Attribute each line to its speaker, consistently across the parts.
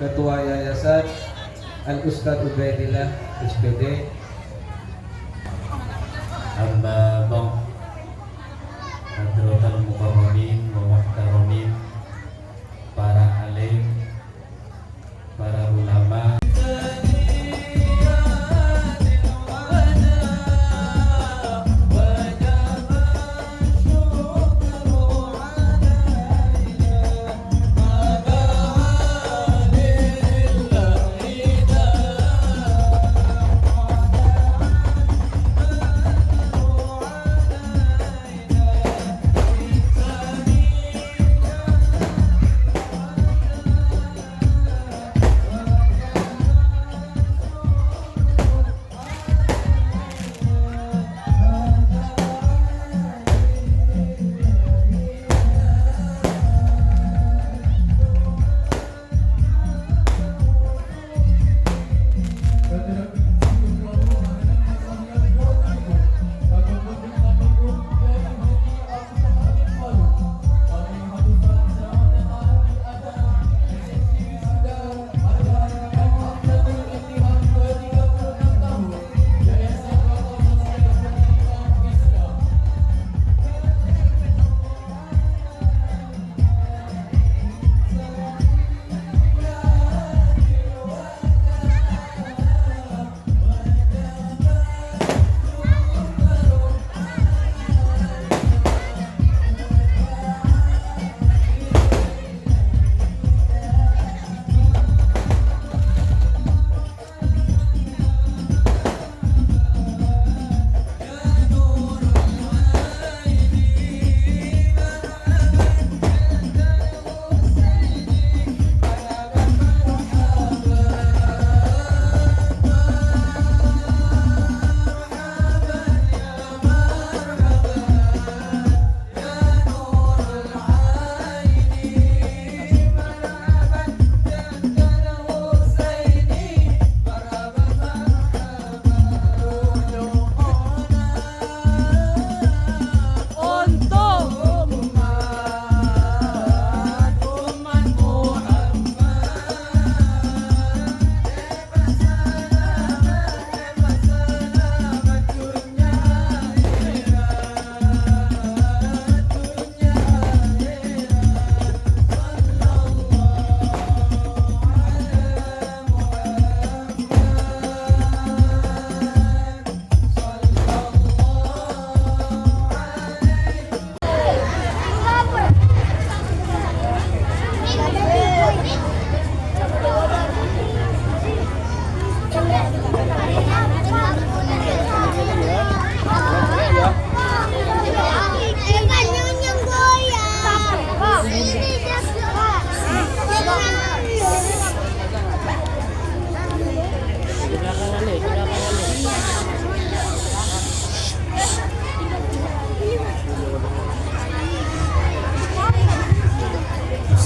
Speaker 1: Ketua Yayasan Al Ustadz Ubaidillah SPD.
Speaker 2: Amma ba'd, hadratal mukarramin wa muhtaramin, para alim, para ulama,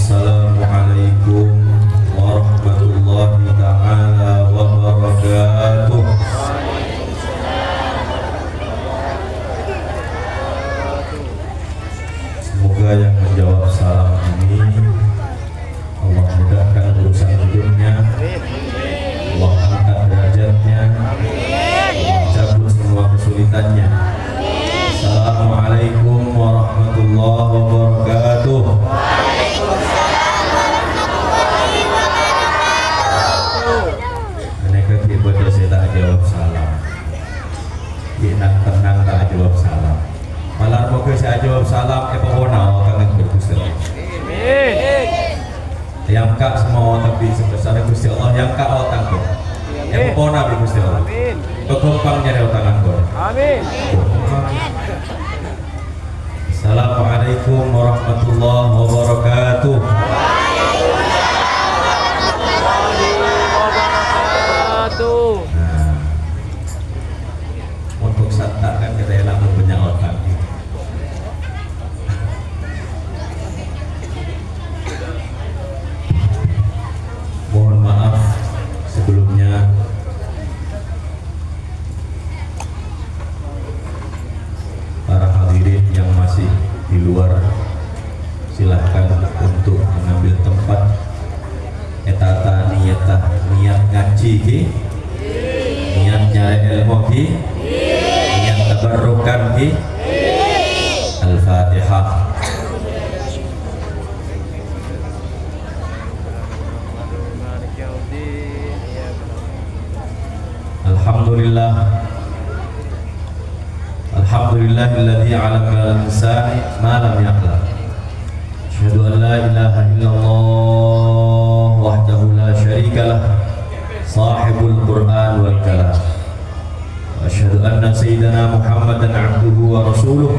Speaker 2: Assalamualaikum warahmatullahi ta'ala wabarakatuh. Semoga yang menjawab salam ini Allah mudahkan urusan hidupnya, Allah angkat derajatnya, Allah cabut semua kesulitannya. Assalamualaikum warahmatullahi wabarakatuh. Ibadah saya tak jawab salam, kita tenang tak jawab salam. Malah pokoknya saya jawab salam, pohonau kangen bergusti Allah. Yang kak semua tapi sebesar Gusti Allah, yang kak Allah tangguh. Yang pohonau bergusti Allah. Kegompangnya dari tangan gor. Amin. Assalamualaikum warahmatullahi wabarakatuh. Nah, untuk santak kan kita enak mempunyai otak. Mohon maaf sebelumnya para hadirin yang masih di luar, silahkan untuk ki niat nyari ilmu ki niat tabarrukan ki. Al-Fatihah. Alhamdulillah. Alhamdulillahilladzi 'allama al-insana ma lam ya'lam. Asyhadu an la ilaha illallah wahdahu la syarika lah, sahibul Qur'an wal kalam. Wa asyhadu anna sayyidana Muhammadan 'abduhu wa rasuluh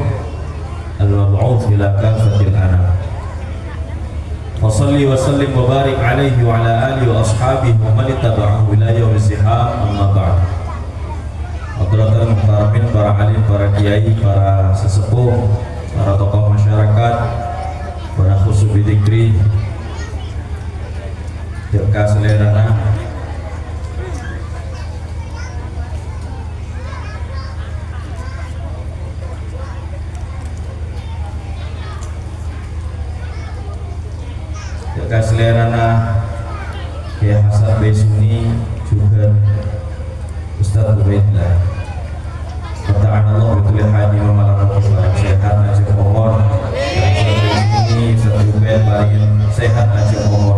Speaker 2: al-mab'uts ila kafatil anam. Wa shalli wa sallim wa barik alaihi wa ala alihi wa ashabihi wa man ittaba'ahu ila yaumil hisab. Amma ba'd. Hadratul muhtaramin, para alim, para kiai, para sesepuh, para tokoh masyarakat, para khusus bidikri, Dirka Selerana, Dirka Selerana, Kiai Hasan Besuni, juga Ustaz Ubaidillah. Ta'ala Allah betul haji mamalan orang sehat najib umur. Ini satu bed baringin sehat najib umur.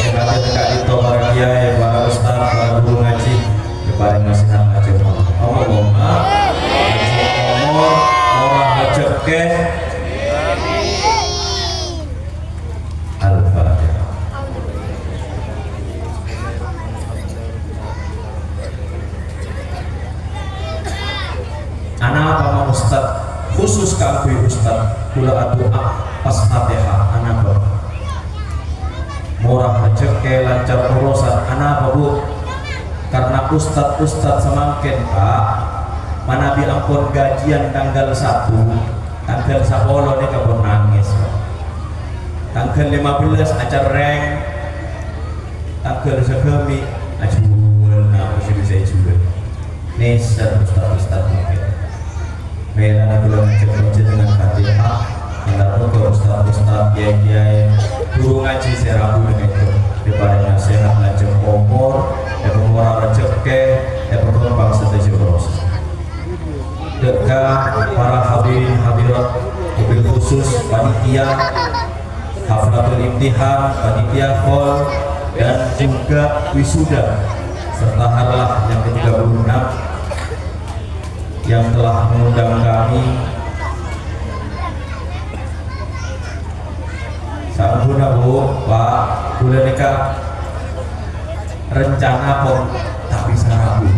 Speaker 2: Sehat dekat itu para kiai, para ustaz, para guru ngaji, baring nasihat najib umur. Allahumma najib umur, orang najib ke Al-Fatihah. Anak apa Ustaz khusus kami Ustaz kula doa pas Fatihah anak apa murah rezeki lancar urusan anak apa Bu karena Ustaz semakin Pak mana ampun gajian tanggal 1 tanggal 10 ini kabur nangis tanggal 15 acara reng tanggal segemi ajual nah masih bisa jual neser Ustaz mungkin Mela belum mencoba dengan Fatihah, mendapat ke Ustaz kiai guru ngaji serabu dengan itu. Daripada nasihat lanjut umur, umur rezeki, berkembang setuju terus. Dekat para hadirin hadirat, mobil khusus panitia, haflatul imtihan, panitia khol dan juga wisuda serta harlah yang ke-36 yang telah mengundang kami. Sampuna Bu, Pak, boleh nikah rencana pun tak bisa ragu.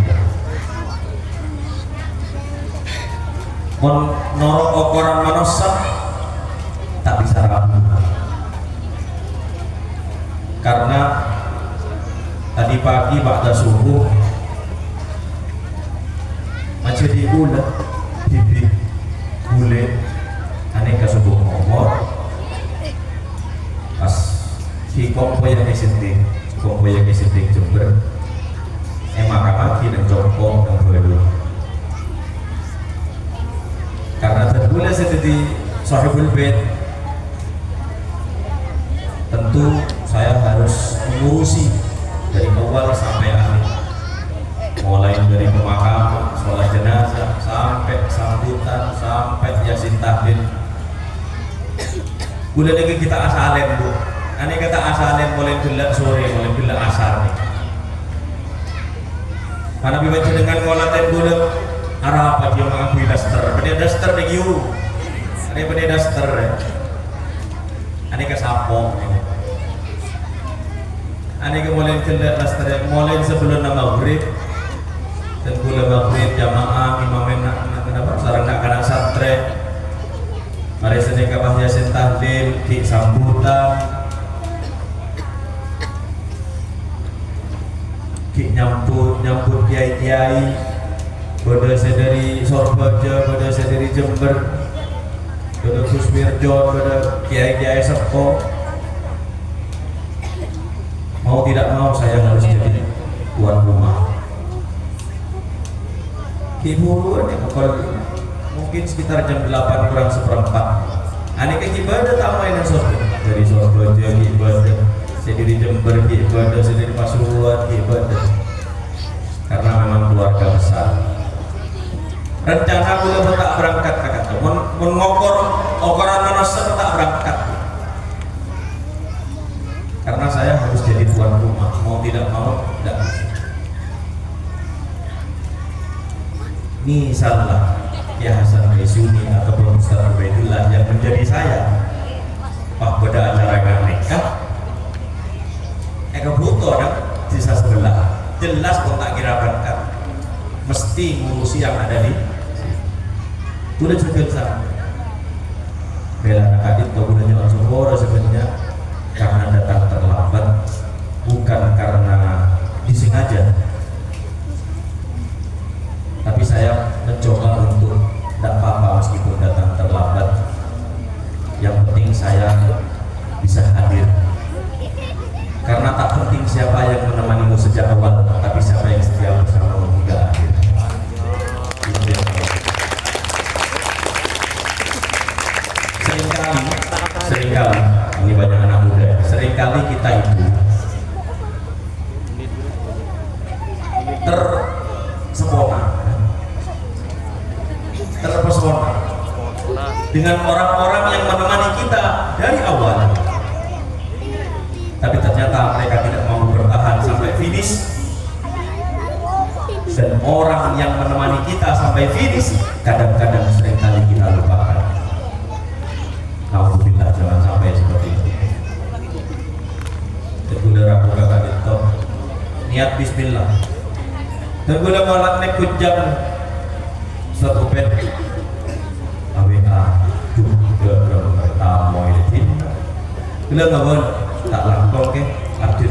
Speaker 2: Menurut ukuran manusia tak bisa ragu. Karena tadi pagi pada subuh macam di ulat, bibit, kulit, aneka subuh ngomor, pas si kompoya kesenting Jember, makan lagi dan jongkok dan belu. Karena tergula seperti sahibul bait, tentu saya harus mengurusi dari awal sampai akhir. Mulai dari pemakaman, sholat jenazah, sampai sambutan, sampai yasin tahlil. Bulan ini kita asalen Bu. Ini kata asalen mulai gelap sore, mulai gelap asar nih. Karena dibaca dengan ngolaten bulan arah apa dia mengakui daster. Benih daster nih you. Ini benih daster. Ini kesapo. Ini mulai gelap daster. Mulai sebelum nama maghrib. Dan gula maghrib jamaah imamin kenapa sarang nak kadang satre mari sini kabah yasin tahlil ki sambutan ki nyambut kiai bodoh dari Sorbaja bodoh dari Jember bodoh Kusmirjo bodoh kiai Sepo mau tidak mau saya harus jadi tuan rumah. Hibur mungkin sekitar jam 8 kurang seperempat. Aneh ke ibadah tak main sorban dari Sorbaja ibadah Saya di Jember di ibadah, saya di Pasuruan di ibadah. Karena memang keluarga besar. Rencana aku tak berangkat kakak. Mengokor okoran manusia tak berangkat. Karena saya harus jadi tuan rumah, mau tidak mau tidak bisa. Misalnya ya Hasan Maisuni ataupun Ustaz Ubaidillah yang menjadi saya pak pada acara nikah butuh ada sisa sebelah jelas kok tak kira berangkat mesti ngurusi yang ada di sudah cukup sama bela anak itu udah nyuruh syukur sebenarnya karena datang terlambat bukan karena disengaja, tapi saya mencoba untuk tidak apa-apa meskipun datang terlambat, yang penting saya bisa hadir karena tak penting siapa yang menemanimu sejak awal, tapi siapa yang setia bersamamu hingga akhir. Seringkali ini banyak anak muda, seringkali kita itu terpesona dengan orang-orang yang menemani kita dari awal, tapi ternyata mereka tidak mau bertahan sampai finish, dan orang yang menemani kita sampai finish kadang-kadang seringkali kita lupakan. Alhamdulillah, jangan sampai seperti itu. Saudara kakak itu niat bismillah. Tergula malam nekut jam satu pet AWA juga tamu itu. Bila ngawal tak langkong ke Abdul.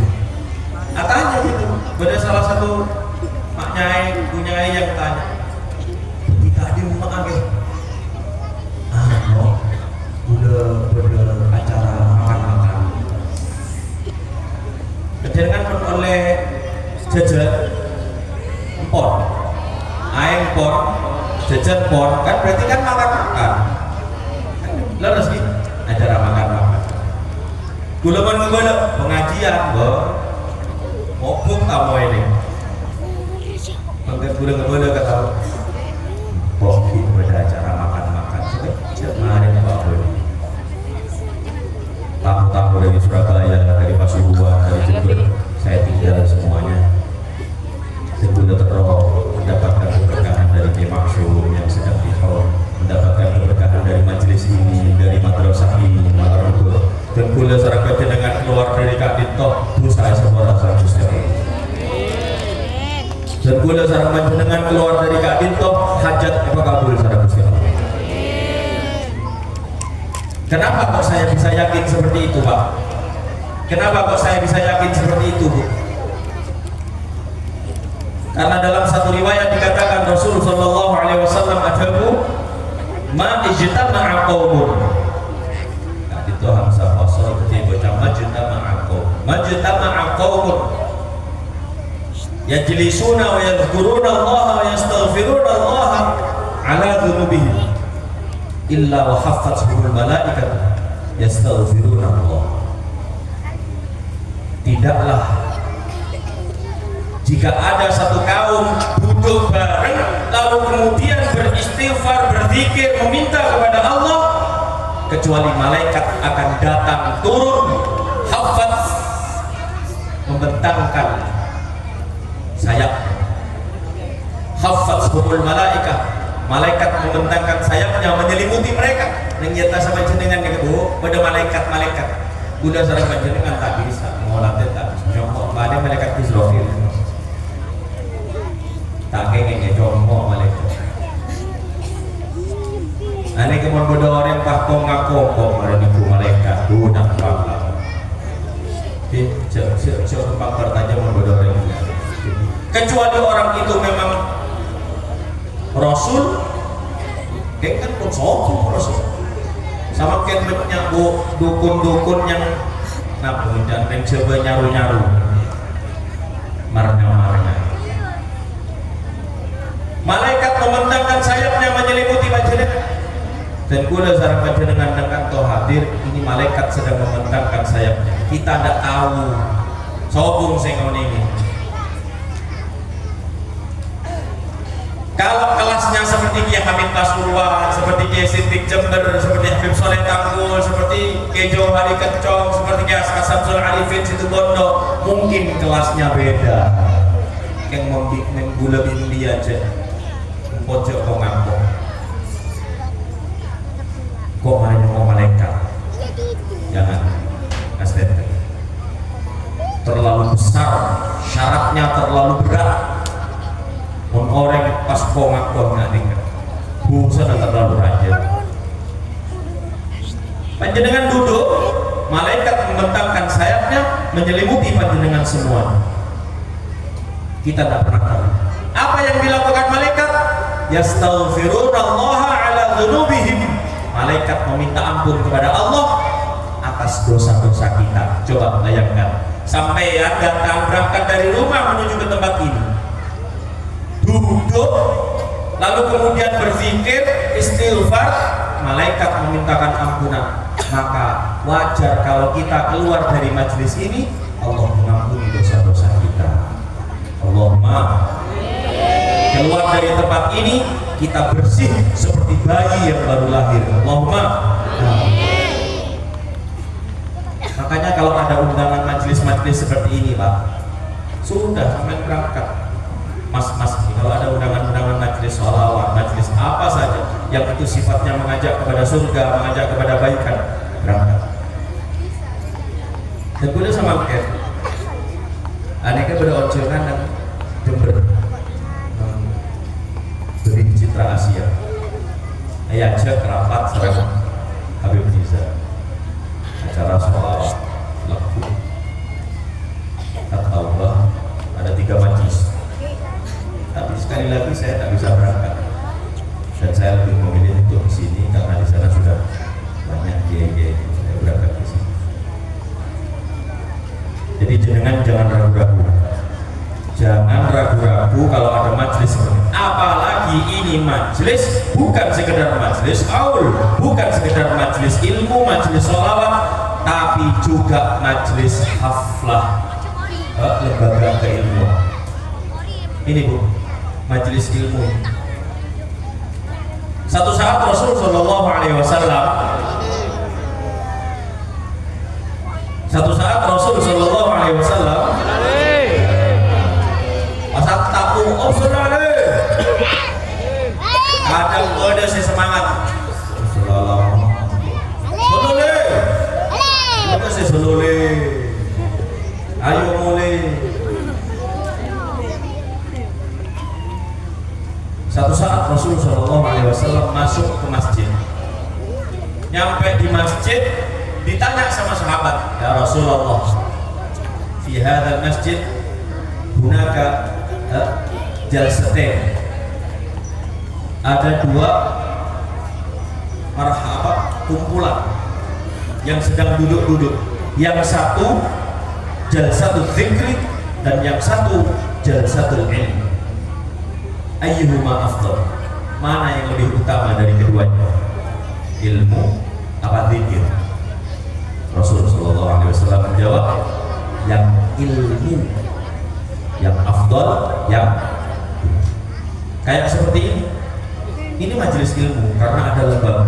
Speaker 2: Atanya gitu. Pada salah satu maknyai punyai yang tanya. Kita di rumah ke. Udah acara makan-makan. Kedengan oleh jajan pon, aeng pon, jajan pon, kan berarti kan makan-makan. Leres nih acara makan-makan. Gulaman pengajian, mokuk tamu ini. Mungkin gula kata, kopi pada acara makan-makan. Kemarin Pak Boy. Tamu-tamu dari Surabaya, dari Pasuruan, dari Jember, saya tinggal semuanya. Sebelum terroh mendapatkan keberkahan dari Kiai Maksum yang sedang dihaul, mendapatkan keberkahan dari majelis ini, dari madrasah ini, madrasah. Dan kula sareng dengan keluar dari Kadito, dosa semua rasa Gusti. Dan kula sareng dengan keluar dari Kadito, hajat apa kabul sareng Gusti. Kenapa kok saya bisa yakin seperti itu, Pak? Kenapa kok saya bisa yakin seperti itu, Bu? Karena dalam satu riwayat dikatakan Rasul sallallahu alaihi wasallam adabu ma ijtama'a qaumun. Nah, itu hamzah wasal berarti baca majtama'a qaumun yajlisuna wa yadhkuruna Allah wa yastaghfiruna Allah ala dhunubihim illa wa haffathumul malaikatu yastaghfiruna Allah. Tidaklah jika ada satu kaum duduk bareng lalu kemudian beristighfar, berzikir, meminta kepada Allah, kecuali malaikat akan datang turun haffaz, membentangkan sayap. Haffazhumul malaikah, malaikat membentangkan sayapnya menyelimuti mereka. Nyata sama jenengan pada malaikat-malaikat. Udah sareng panjenengan tak bisa ngolatih tak bisa. Nyokok pada malaikat Israfil. Tak kengenge jompo malaikat. Ane kemon bodo orang pakong ngakokok pada niku malaikat. Udah paklah. Cek pakar tajam bodo orang. Kecuali orang itu memang Rasul, kan pun sokong Rasul. Sama kan banyak dukun-dukun yang nabu dan mencoba nyaru-nyaru, marnya. Malaikat membentangkan sayapnya menyelimuti panjenengan. Dan kula sareng panjenengan dengan toh hadir, ini malaikat sedang membentangkan sayapnya. Kita tidak tahu sobung sing ini. Kalau kelasnya seperti Kiai Hamid Pasuruan, seperti Kiai Sintik Jember, seperti Habib Soleh Tanggul, seperti Kiai Johari Kencong, seperti Kiai Aska Samsul Arifin Situbondo, mungkin kelasnya beda. Yang menggula India aja, pojok kok ngambok, kok malah nyongok malaikat. Jangan, astetik. Terlalu besar, syaratnya terlalu berat. Orang pas kongak tinggal bosan terlalu rajin. Panjenengan duduk, malaikat membentangkan sayapnya menyelimuti panjenengan semua. Kita tidak pernah tahu apa yang dilakukan malaikat. Yastaghfirunallaha ala dzunubihim. Malaikat meminta ampun kepada Allah atas dosa-dosa kita. Coba bayangkan, sampai datang berangkat dari rumah menuju ke tempat ini, duduk, lalu kemudian berzikir, istighfar, malaikat memintakan ampunan. Maka wajar kalau kita keluar dari majelis ini, Allah mengampuni dosa-dosa kita. Allahumma. Keluar dari tempat ini, kita bersih seperti bayi yang baru lahir. Allahumma. Makanya kalau ada undangan majelis-majelis seperti ini, Pak, sudah sampai berangkat. Mas-mas, kalau ada undangan-undangan majelis sholawat, majelis apa saja yang itu sifatnya mengajak kepada surga, mengajak kepada kebaikan, berangkat. Dan gue sama Ken, anehnya berojongan dan Jember beri citra Asia. Ayah aja kerapat serang Habib Riza, acara sholawat, lagu, kata Allah, ada 3 majlis. Tapi sekali lagi saya tak bisa berangkat, dan saya lebih memilih untuk di sini karena di sana sudah banyak kiai-kiai. Saya berangkat ke sini. Jadi jangan ragu-ragu, jangan ragu-ragu kalau ada majelis seperti ini. Apalagi ini majelis bukan sekedar majelis qaul, bukan sekedar majelis ilmu, majelis sholawat, tapi juga majelis haflah, lembaga keilmuan. Ini Bu, majelis ilmu. Satu saat Rasul Shallallahu Alaihi Wasallam, pasal tapu obsolale. Kadang kode si semangat. Solole, kode si solole. Ayo mulai. Satu saat Rasul Shallallahu Alaihi Wasallam masuk ke masjid. Nyampe di masjid, ditanya sama sahabat, ya Rasulullah, fi hadzal masjid hunaka jalsatain. Ada 2 marhabat kumpulan yang sedang duduk-duduk. Yang satu jalsatul dzikri dan yang satu jalsatul ilmi. Ayyuhuma afdal? Mana yang lebih utama dari keduanya? Ilmu apa zikir? Rasulullah SAW menjawab, yang ilmu, yang afdal, yang kayak seperti ini. Ini majelis ilmu karena ada lembaga,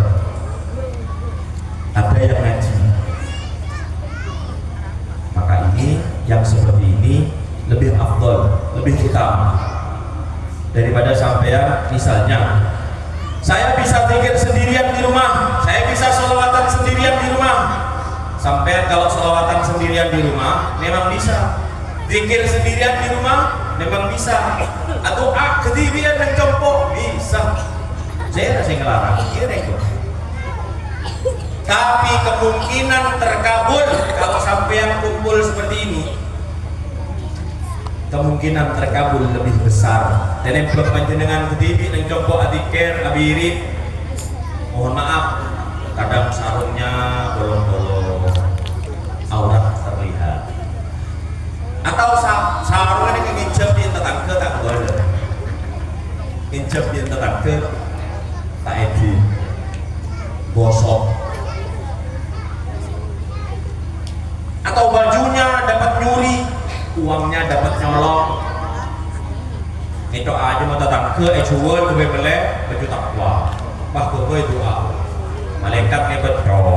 Speaker 2: ada yang ngaji. Maka ini yang seperti ini lebih afdal, lebih utama daripada sampean. Misalnya saya bisa zikir sendirian di rumah, saya bisa sholawatan sendirian di rumah. Sampean kalau sholawatan sendirian di rumah memang bisa, zikir sendirian di rumah memang bisa, atau kedirian dan jempol bisa. Saya masih ngelarang, kira itu. Tapi kemungkinan terkabul kalau sampean kumpul seperti ini, kemungkinan terkabul lebih besar. Dan yang belum panjenengan kediri dan coba adikir abirit, mohon maaf, kadang sarungnya bolong-bolong, aurat terlihat, atau sarungnya nginjab di tetangga tak boleh, nginjab di tetangga tak edit. uangnya dapat nyolong. Itu aja mau datang ke ecuan ke bebele baju takwa. Bah ke doa. Malaikat ni berdoa.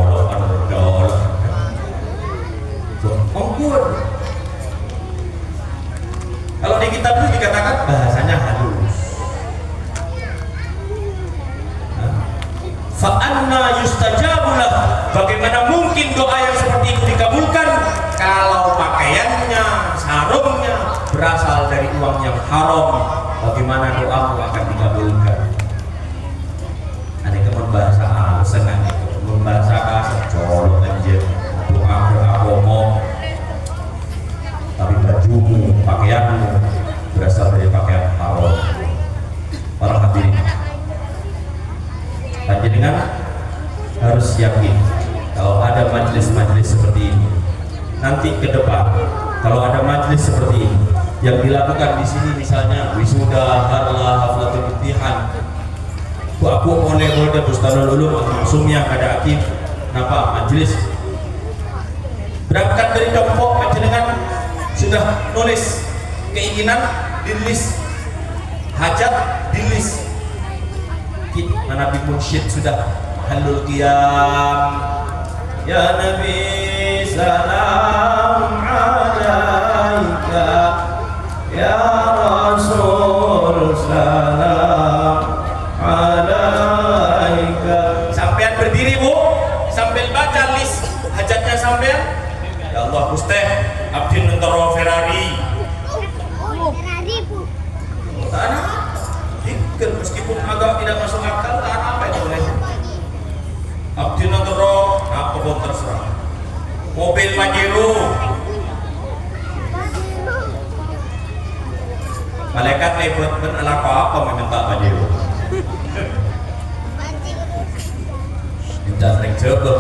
Speaker 2: Ongkut. Kalau di kitab itu dikatakan bahasanya halus. Fa'anna yustajabulah. Bagaimana mungkin doa yang seperti itu dikabulkan kalau pakaiannya, sarungnya berasal dari uang yang haram? Bagaimana doamu akan dikabulkan? Ada bahasa alasan itu, membahasa kasar colok anjir, doa berabomo, tapi bajumu, pakaianmu berasal dari pakaian haram. Para hadirin, panjenengan harus yakin kalau ada majelis-majelis seperti ini nanti ke depan, kalau ada majelis seperti ini yang dilakukan di sini, misalnya wisuda, harlah, haflatul imtihan, aku oleh Golda Bustanul Ulum langsungnya ada akib, kenapa majelis berangkat dari Dempok, panjenengan sudah nulis keinginan di list, hajat di list, Nabi Munsyid sudah halul qiyam, ya Nabi salam alaika, ya Rasul salam alaika. Sampean berdiri bu, sambil baca list hajatnya sampean. Ya Allah Gusti, abdi nentoro Ferrari.
Speaker 3: Ferrari bu.
Speaker 2: Tanah, hingga meskipun agak tidak masuk akal, tanah apa itu boleh? Abdi nentoro, apa pun terserah. Mobil Pajero. Malaikat lebet menelak apa meminta Pajero. Minta sering jaga.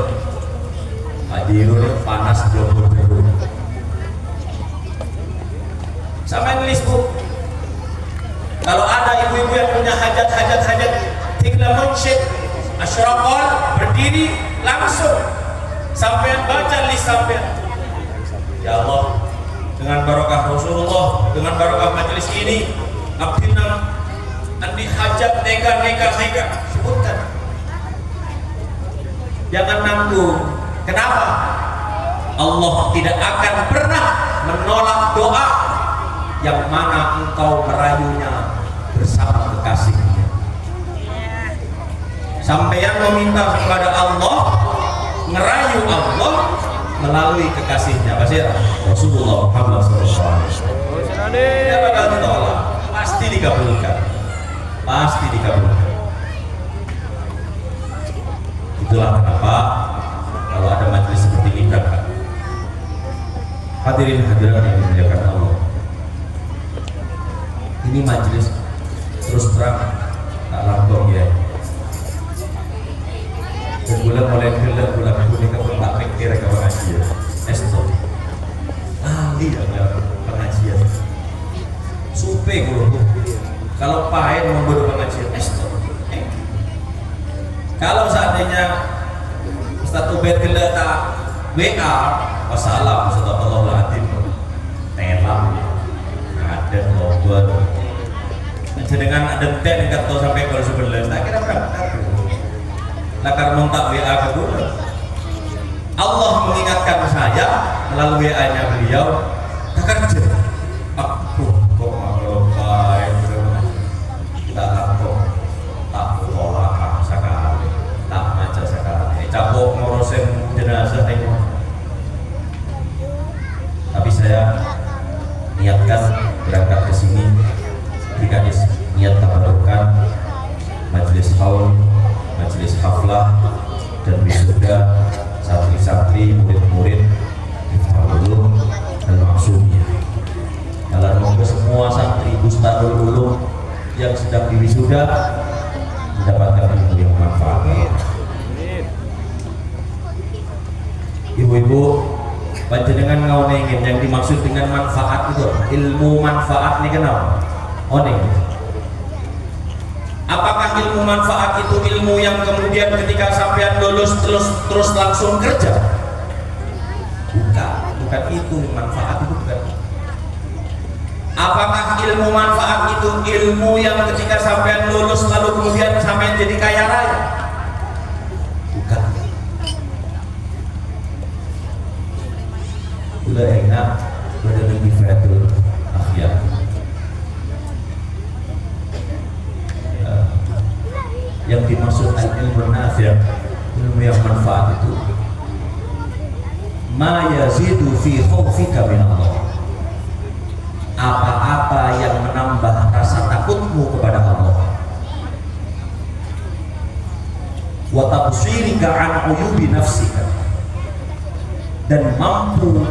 Speaker 2: Pajero ini panas jomblo biru. Sama nulis bu. Kalau ada ibu-ibu yang punya hajat tinggal munsyid asyraqal berdiri langsung sampean baca list sampean. Ya Allah, dengan barokah Rasulullah, dengan barokah majelis ini, abdina andi hajat nega sebutkan. Jangan nanggung. Kenapa? Allah tidak akan pernah menolak doa yang mana engkau merayunya bersama kekasihnya. Sampeyan meminta kepada Allah, ngerayu Allah melalui kekasihnya, Rasulullah Muhammad SAW. Dia bakal ditolak, pasti dikabulkan, pasti dikabulkan. Itulah kenapa kalau ada majelis seperti ini berangkat. Hadirin hadirat yang dimuliakan Allah, ini majelis terus terang tak langsung ya. Bulan mulai gelap, bulan kuning ke tak mikir ke pengajian. Esto, ahli ya pengajian. Supe guru, kalau pahit membuat pengajian. Esto, kalau seandainya Ustaz Ubaid gelap tak WA, wassalam, Astagfirullahaladzim, telam, ada ngobrol. Dengan ada tek nggak tahu sampai kalau 11, tak kira berangkat. Lakar nontak WA kedua. Allah mengingatkan saya melalui WA-nya beliau, tak kerja. Aku kok mau baik, tak tolak sekali, tak maca sekali. Capok ngurusin jenazah ini. Tapi saya niatkan berangkat ke sini, jika niat tabarukan majelis haul, majelis haflah dan wisuda santri-santri, murid-murid Iftarul dan maksumnya. Kalau mau semua santri Bustanul Ulum yang sedang diwisuda mendapatkan ilmu yang manfaat. Ibu-ibu, panjenengan ngaonengin yang dimaksud dengan manfaat itu, ilmu manfaat ini kenapa? Oneng. Apakah ilmu manfaat itu ilmu yang kemudian ketika sampean lulus terus langsung kerja? Bukan itu manfaat itu bukan. Apakah ilmu manfaat itu ilmu yang ketika sampean lulus lalu kemudian sampean jadi kaya raya? Bukan. Udah enak pada lebih fatul akhyar. Yang dimaksud al-ilmu nafi', ilmu yang manfaat itu ma yazidu fi khaufika min Allah, apa-apa yang menambah rasa takutmu kepada Allah, wa tabsirika an uyubi nafsika, dan mampu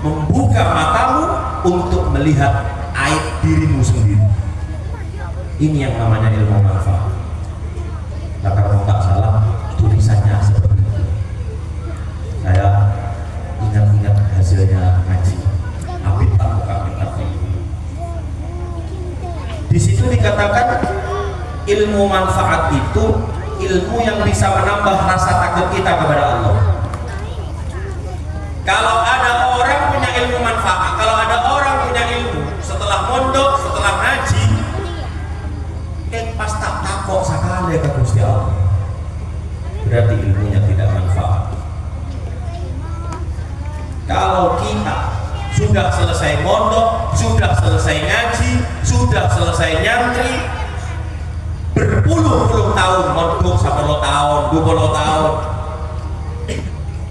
Speaker 2: membuka matamu untuk melihat aib dirimu sendiri. Ini yang namanya ilmu manfaat. Nah, kalau tak salah tulisannya seperti itu. Saya ingat-ingat hasilnya ngaji. Abid tak. Di situ dikatakan ilmu manfaat itu ilmu yang bisa menambah rasa takut kita kepada Allah. Kalau ada orang punya ilmu manfaat, kalau ada orang punya ilmu setelah mondok, setelah ngaji, pas tak takok sakale ke Gusti Allah, berarti ilmunya tidak manfaat. Kalau kita sudah selesai mondok, sudah selesai ngaji, sudah selesai nyantri, berpuluh-puluh tahun mondok, 10 tahun, 20 tahun,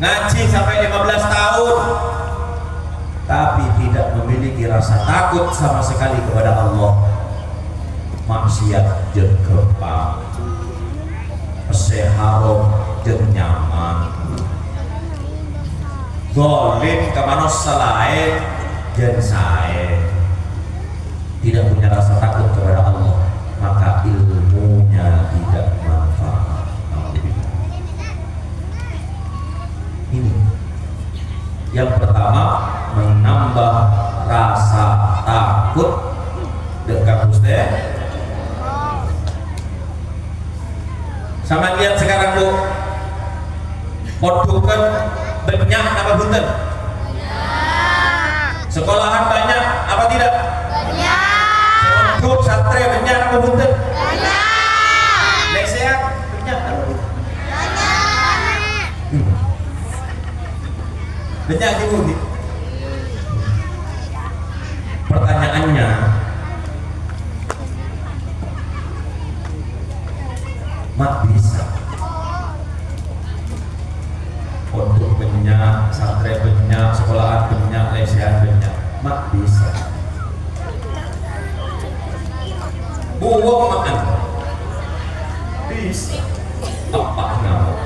Speaker 2: ngaji sampai 15 tahun, tapi tidak memiliki rasa takut sama sekali kepada Allah, maksiat jeung gepang, haram jeung nyaman, zalim ka manusia lain jeung sae, tidak punya rasa takut kepada Allah, maka ilmunya tidak manfaat. Ini yang pertama, menambah rasa takut dekat Gusti. Sama lihat sekarang Bu, podukan banyak apa bunten? Sekolahan banyak apa tidak? Banyak. Poduk santri banyak apa bunten? Banyak. Lesehan banyak apa? Banyak. Banyak juga gitu. Pertanyaannya, mak bisa untuk banyak, santri banyak, sekolahan banyak, lesehan banyak, mak bisa buang makan bisa apa nggak?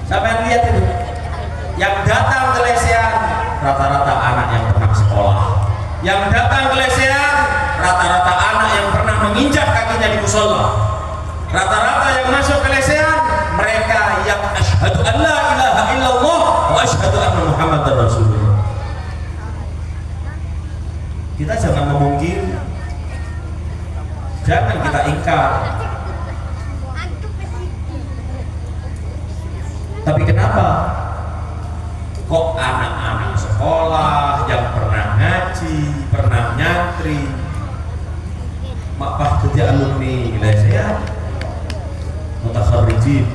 Speaker 2: Sampai lihat itu yang datang ke lesehan rata-rata anak yang pernah sekolah, yang datang ke lesehan rata-rata anak yang pernah menginjak kakinya di musola, rata-rata yang masuk ke lesehan mereka yang asyhadu an la ilaha illallah wa asyhadu anna muhammadar rasulullah. Kita jangan memungkiri, jangan kita ingkar. Tapi kenapa kok anak-anak sekolah yang pernah ngaji, pernah nyantri, makpah kerja alumni lesehan, mutakharrijin,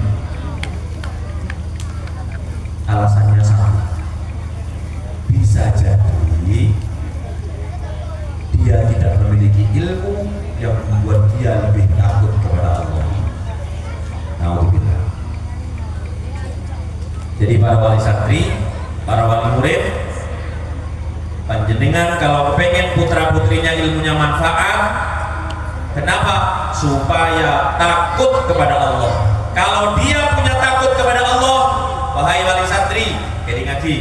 Speaker 2: alasannya sama. Bisa jadi dia tidak memiliki ilmu yang membuat dia lebih takut kepada Allah. Nauzubillah. Jadi para wali santri, para wali murid, panjenengan kalau pengen putra putrinya ilmunya manfaat, kenapa? Supaya takut kepada Allah. Kalau dia punya takut kepada Allah, wahai wali santri, jadi ngaji,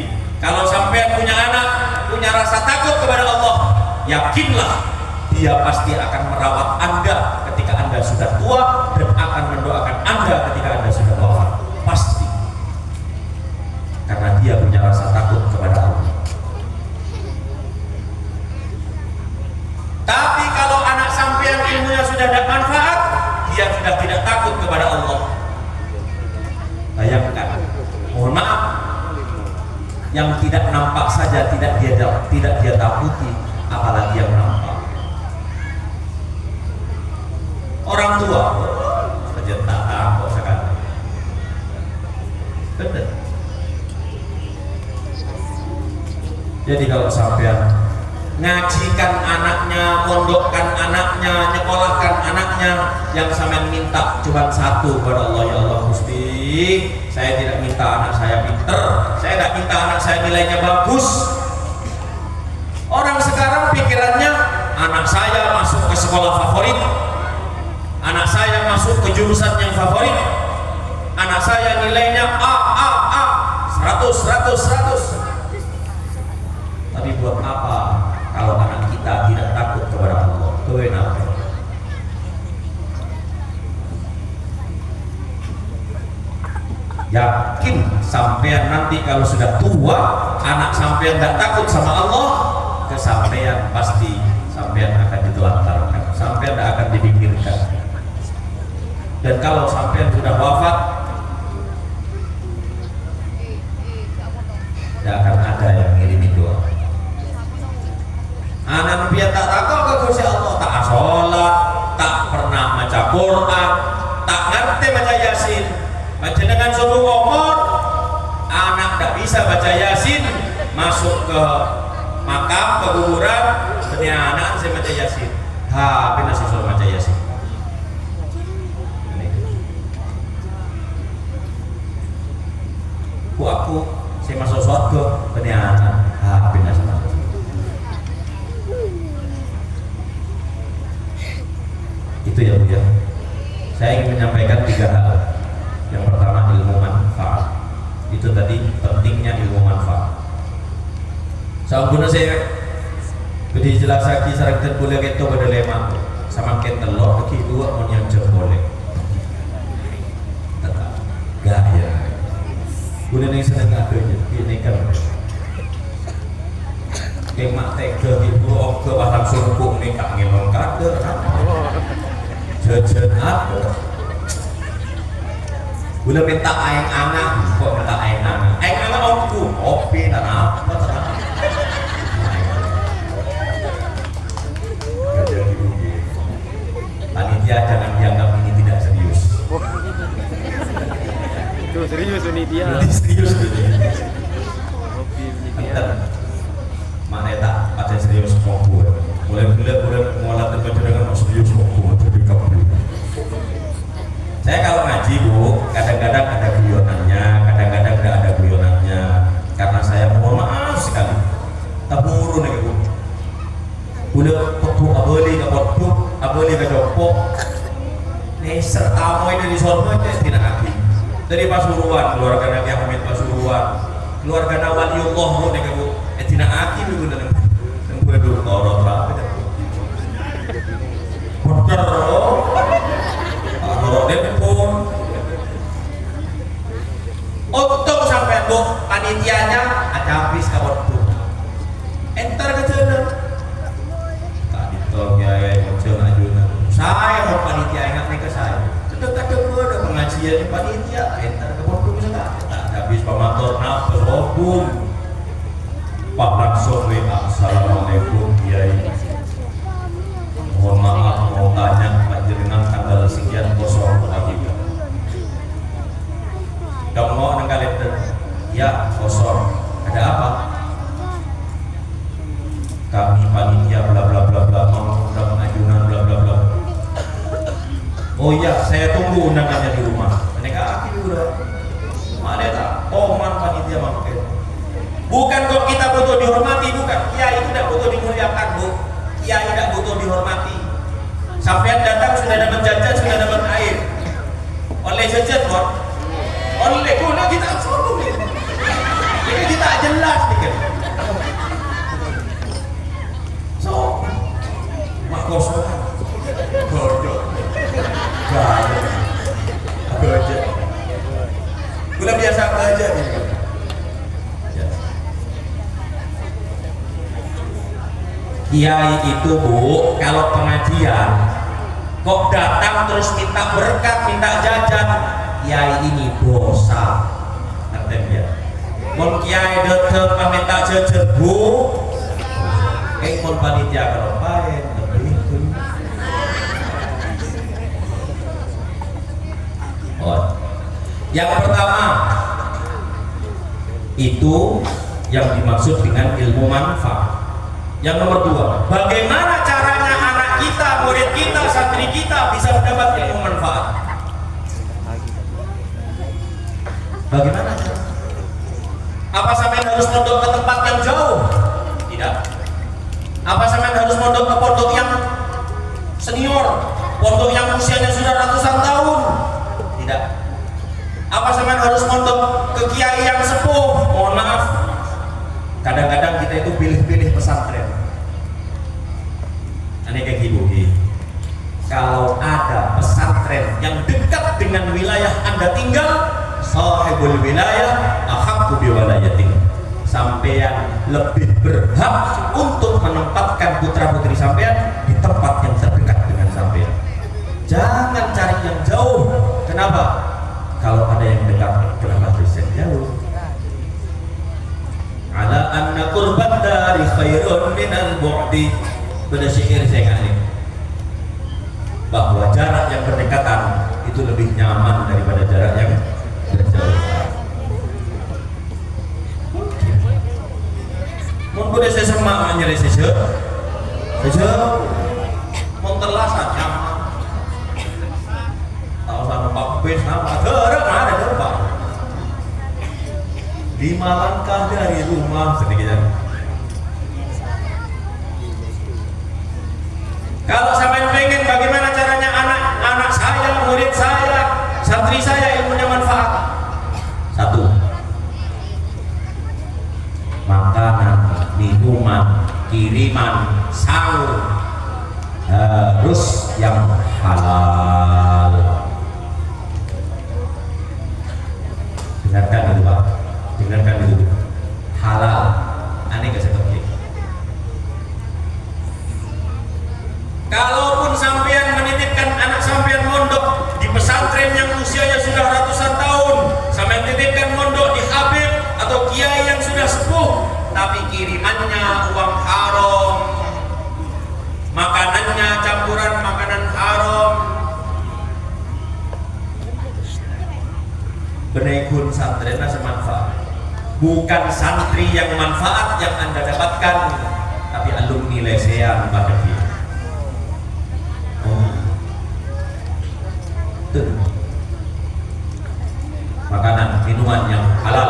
Speaker 2: kalau sampai punya anak punya rasa takut kepada Allah, yakinlah dia pasti akan merawat Anda ketika Anda sudah tua dan akan mendoakan Anda ketika Anda sudah wafat. Pasti. Karena dia punya rasa takut kepada Allah. Tapi kalau anak sampean ilmunya sudah ada manfaat, dia sudah tidak takut kepada Allah. Bayangkan, mohon maaf, yang tidak nampak saja tidak dia takuti, apalagi yang nampak. Orang tua saja tak takut sekali. Benar. Jadi kalau sampean ngajikan anaknya, mondokkan anaknya, nyekolahkan anaknya, yang sampean minta cuma satu kepada Allah, ya Allah Gusti, saya tidak minta anak saya pinter, saya tidak minta anak saya nilainya bagus. Orang sekarang pikirannya anak saya masuk ke sekolah favorit, anak saya masuk ke jurusan yang favorit, anak saya nilainya A, 100. Tapi buat apa kalau anak kita tidak takut kepada Allah? Kenapa? Yakin sampean nanti kalau sudah tua, anak sampean tidak takut sama Allah, kesampean pasti sampean akan ditelantarkan, sampean tidak akan dipikirkan. Dan kalau sampean sudah wafat, tidak akan ada yang ngirimi doa. Anak biar tak takut ke Gusti Allah, tak sholat, tak pernah baca Quran, tak ngerti baca Yasin. Baca dengan suruh ngomong, anak tak bisa baca Yasin, masuk ke makam, ke kuburan, ternyata anak saya baca Yasin. Benar sih suruh baca Yasin. Aku saya masuk surga, ternyata benar sih. Itu ya Bu ya. Saya ingin menyampaikan 3 hal. Yang pertama ilmu manfaat. Itu tadi pentingnya ilmu manfaat. Sampun saya bedi jelas lagi sareng ten boleh keto pada lema sama ken telur bagi 2 mun yang boleh. Tetap gaya. Boleh ning seneng ade ini kan. Kemak tega ibu oke bahang sungkung nih kak ngelong kader. Jajan apa? Boleh minta aing anak, kok minta aing anak? Aing anak omku, kopi dan apa terang. Panitia jangan dianggap ini tidak serius.
Speaker 4: Itu serius ini dia.
Speaker 2: Serius ini.
Speaker 4: Kopi ini dia.
Speaker 2: Enten, mana tak ada serius kok gue. Boleh mualat tempat dengan serius kok gue jadi kabur. Saya kalau ngaji Bu, kadang-kadang ada guyonannya, kadang-kadang tidak ada guyonannya, karena saya mohon maaf sekali. Taburu nih Bu. Udah waktu abeli ke waktu, abeli ke jopok. Nih serta moy dari sorga itu tidak lagi. Dari Pasuruan, keluarga Nabi Hamid Pasuruan, keluarga Nawaliullah Bu nih Bu. Tidak lagi Bu dan gue dulu korot apa dah. Bener loh. Pun untuk sampai Bu panitianya ada habis kawan Bu enter ke sana tadi tol ya muncul ajunan saya mau panitia ingat nih ke saya kadang-kadang gue ada pengajian di panitia enter ke kawan Bu bisa tak habis pemator nafas robung Pak langsung assalamualaikum Kiai, mohon maaf mau tanya panjenengan tanggal sekian kosong lagi. Dong mau kalender? Ya kosong. Ada apa? Kami panitia bla bla bla bla mau undang ajunan bla bla bla. Oh iya, saya tunggu undangannya di rumah. Mereka akhirnya udah. Mana tak? Oman panitia mampir. Bukan kok kita butuh dihormati, bukan. Kiai tidak butuh dimuliakan Bu. Kiai tidak butuh dihormati. Sampai datang sudah dapat jajan, sudah dapat air. Oleh jajan kok. Oleh guna kita suruh ini kita jelas nih kan. So, mak kosong. Bodoh. Gaya. Aja. Gula biasa aja nih kan. Kiai itu Bu, kalau pengajian kok datang terus minta berkat, minta jajan, kiai ini dosa. Ngerti ya? Mon kiai datang paminta jejer bu, mon panitia keropain lebih itu. Oh. Yang pertama itu yang dimaksud dengan ilmu manfaat. Yang nomor dua, bagaimana caranya anak kita, murid kita, santri kita bisa mendapat ilmu manfaat? Bagaimana? Apa sampai harus mondok ke tempat yang jauh? Tidak. Apa sampai harus mondok ke pondok yang senior, pondok yang usianya sudah ratusan tahun? Tidak. Apa sampai harus mondok ke kiai yang sepuh? Mohon maaf. Kadang-kadang kita itu pilih-pilih pesantren. Ini kayak gitu. Kalau ada pesantren yang dekat dengan wilayah Anda tinggal, sahibul wilayah ahaqqu biwalayatin. Sampean lebih berhak untuk menempatkan putra-putri sampean di tempat yang terdekat dengan sampean. Jangan cari yang jauh. Kenapa? Kalau ada yang dekat, kenapa harus yang jauh? Ala anna qurbat dari khairun minal bu'di. Pada syair saya kali bahwa jarak yang berdekatan itu lebih nyaman daripada jarak yang berjauhan. Mun kudu saya semak nyeri sejauh mun telasan nyaman. Tahu sama Pak Bis nama derek ada derek. 5 langkah dari rumah sedikit. Kalau sampai pengen bagaimana caranya anak saya, murid saya, santri saya ilmunya manfaat. 1. Makanan, minuman, kiriman, sahur harus yang halal. Dengarkan itu Pak, dengarkan itu. Halal. Aneh gak seperti. Kalaupun sampean menitipkan anak sampean mondok di pesantren yang usianya sudah ratusan tahun, sampean titipkan mondok di habib atau kiai yang sudah sepuh, tapi kirimannya uang haram, makanannya campuran makanan haram, benekun santrena semanfaat. Bukan santri yang manfaat yang Anda dapatkan, tapi alumni lesehan pada dia. Makanan, minuman yang halal,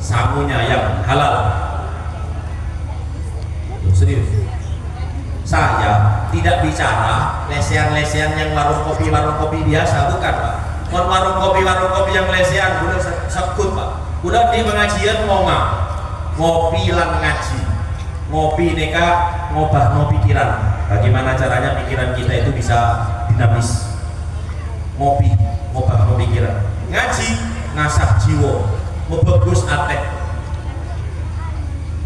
Speaker 2: sangunya yang halal. Serius, saya tidak bicara lesehan-lesehan yang warung kopi biasa, bukan Pak. Mau warung kopi yang lesehan, udah sekut Pak. Udah di pengajian mau ngopi lan ngaji, ngopi neka ngobah no pikiran. Bagaimana caranya pikiran kita itu bisa dinamis? Ngopi, ngobah no pikiran. Ngaji, ngasah jiwa, ngebagus atek.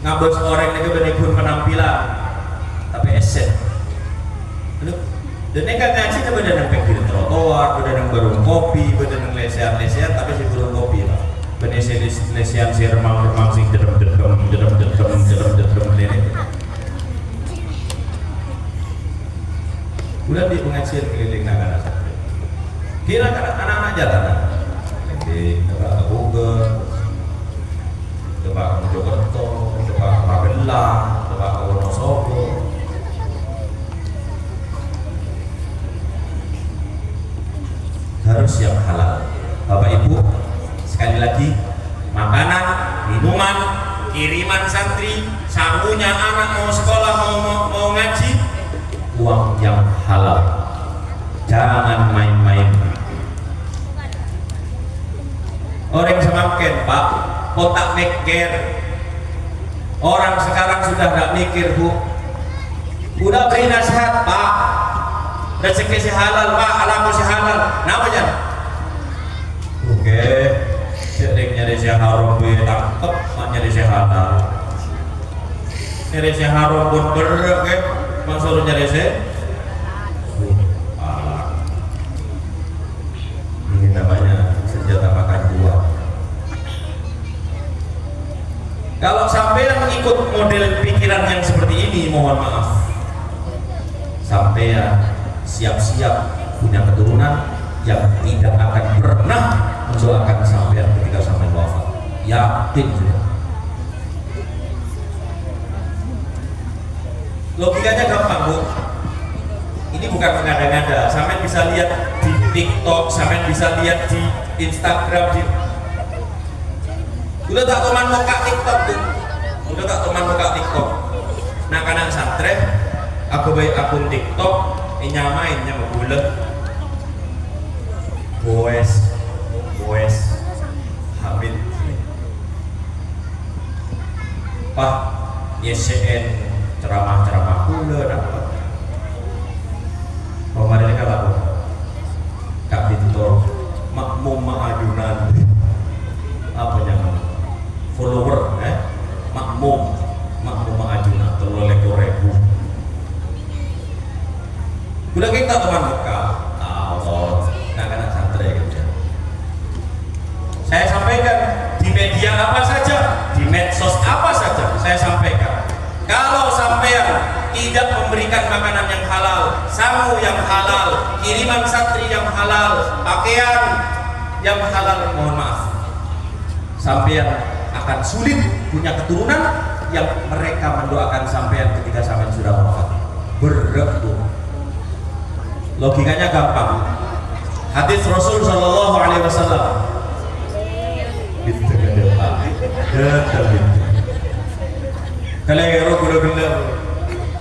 Speaker 2: Ngabos orang itu benekun penampilan, tapi eset. Dan neka ngaji itu beda dengan pinggir trotoar, beda dengan barung kopi, beda dengan lesehan, tapi si barung kopi lah. Beda lesehan si remang sing derem ini. Bulan di pengajian keliling Nagara Sakti. Kira anak-anak jalanan. Di Tebak Bogor, Tebak Mojokerto, Tebak Magelang, Tebak Wonosobo. Harus yang halal. Bapak Ibu, sekali lagi, makanan, minuman, kiriman santri, sangunya anak mau sekolah, mau ngaji, uang yang halal. Jangan main-main. Orang semakin Pak, kotak mikir. Orang sekarang sudah gak mikir Bu. Udah beri nasihat Pak, rezeki si halal Pak, alamu si halal. Namanya oke, sering nyari si haram gue tangkep, nyari si halal. Nyari si haram pun berat kan, maksudnya nyari si ini namanya senjata makan buah. Kalau sampean ikut model pikiran yang seperti ini, mohon maaf, sampean siap-siap punya keturunan yang tidak akan pernah mendoakan sampean ketika sampean wafat. Yakin sudah. Logikanya gampang, Bu. Ini bukan mengada-ngada. Sampean bisa lihat di TikTok, sampean bisa lihat di Instagram, udah tak teman muka TikTok tuh, udah tak teman muka TikTok. Nah kanan santren, aku baik akun TikTok, nyamain nyama bulat, boes, Hamid, Pak, YCN ceramah bulat apa? Kemarin kan aku, Kak Dito, makmum ma'ajunan, apa yang follower, makmum ma'ajunan, 3.000. Udah kita teman bekal, Allah, nggak kena santri gitu. Saya sampaikan di media apa saja, di medsos apa saja, saya sampaikan. Kalau sampean tidak memberikan makanan yang halal, sangu yang halal, kiriman santri yang halal, pakaian yang halal, mohon maaf, sampean akan sulit punya keturunan yang mereka mendoakan sampean ketika sampean sudah wafat. Berat tuh. Logikanya gampang. Hadis Rasul Shallallahu Alaihi Wasallam.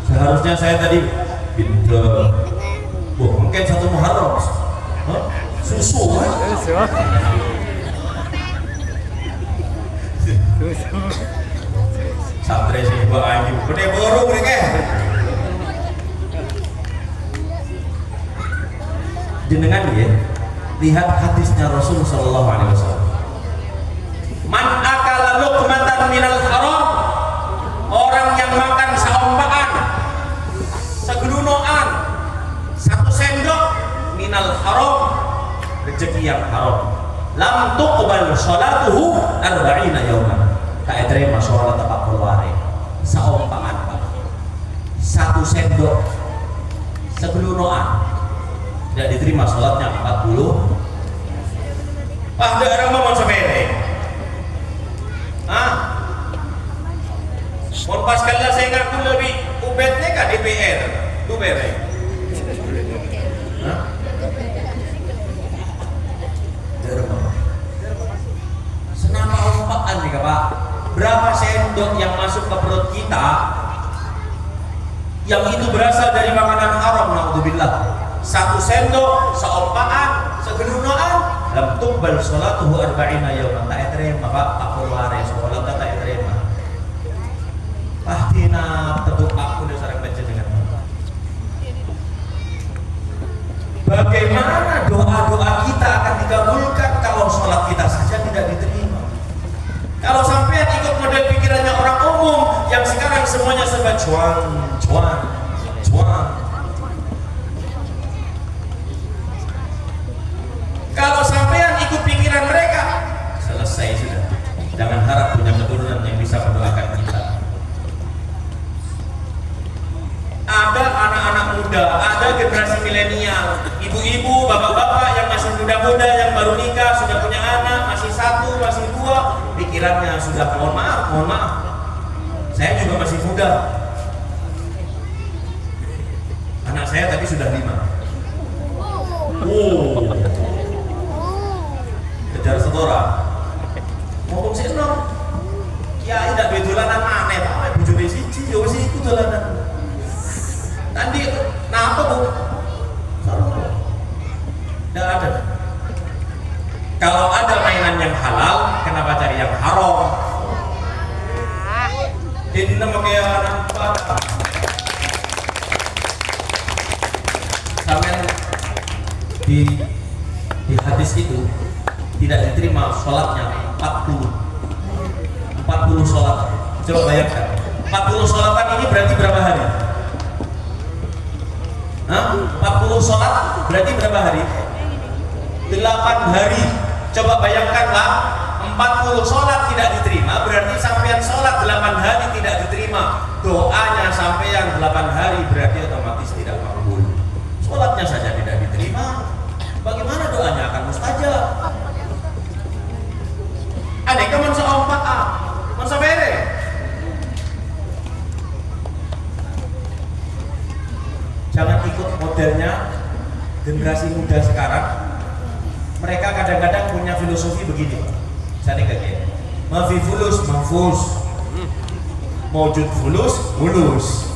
Speaker 2: Seharusnya saya tadi mungkin 1 Muharram. Susu kan? Santri sih bawa ayu, gede baru mereka. Jenengan ya, lihat hadisnya Rasul Sallallahu Alaihi Wasallam. Man akala luqmatan minal haram, orang yang makan saompaan, segelunoan, 1 sendok minal haram, rezeki yang haram, lam tuqbal sholatuhu 40 yauman. Tak terima sholat apa keluar saompaan, Pak. 1 sendok segelunoan tidak diterima sholatnya 40. Pak ada orang mau sepele. Mau pas kala saya ngaku lebih ubetnya kah DPR tuh bereng. Senama ompaan nih Pak. Berapa sendok yang masuk ke perut kita yang itu berasal dari makanan haram, naudzubillah. 1 sendok, seompaan, segelunoan, lam tuqbal sholatuhu 40 yauman. Tak terima Pak, tak keluar sholat tak terima. Pahtina tentu aku udah sarang baca dengan. Bagaimana doa-doa kita akan dikabulkan kalau sholat kita saja tidak diterima? Kalau sampean ikut model pikirannya orang umum yang sekarang semuanya serba cuan. Kalau sampean ikut pikiran mereka, selesai sudah. Jangan harap punya keturunan yang bisa mendoakan kita. Ada anak-anak muda, ada generasi milenial, ibu-ibu, bapak-bapak yang masih muda-muda, yang baru nikah, sudah punya anak, masih 1, masih 2, pikirannya sudah mohon maaf. Saya juga masih muda. Anak saya tadi sudah 5. Kejar setora. Ngomong sih no. Kiai tidak bedolanan aneh, Pak. Bujune siji, ya wis iku dolanan. Tadi kenapa Bu? Tidak ada. Kalau ada mainan yang halal, kenapa cari yang haram? Ini namanya nampak. Sampai di hadis itu tidak diterima sholatnya 40 sholat. Coba bayangkan 40 sholatan ini berarti berapa hari? 40 sholat berarti berapa hari? 8 hari. Coba bayangkanlah 40 sholat tidak diterima, berarti sampean sholat 8 hari tidak diterima. Doanya sampean 8 hari berarti otomatis tidak makbul. Sholatnya saja tidak diterima, bagaimana doanya akan mustajab? Aneh kamu seompak masa bere. Jangan ikut modelnya generasi muda sekarang. Mereka kadang-kadang punya filosofi begini, saya kayak mafi fulus mafus, mawjud fulus mulus.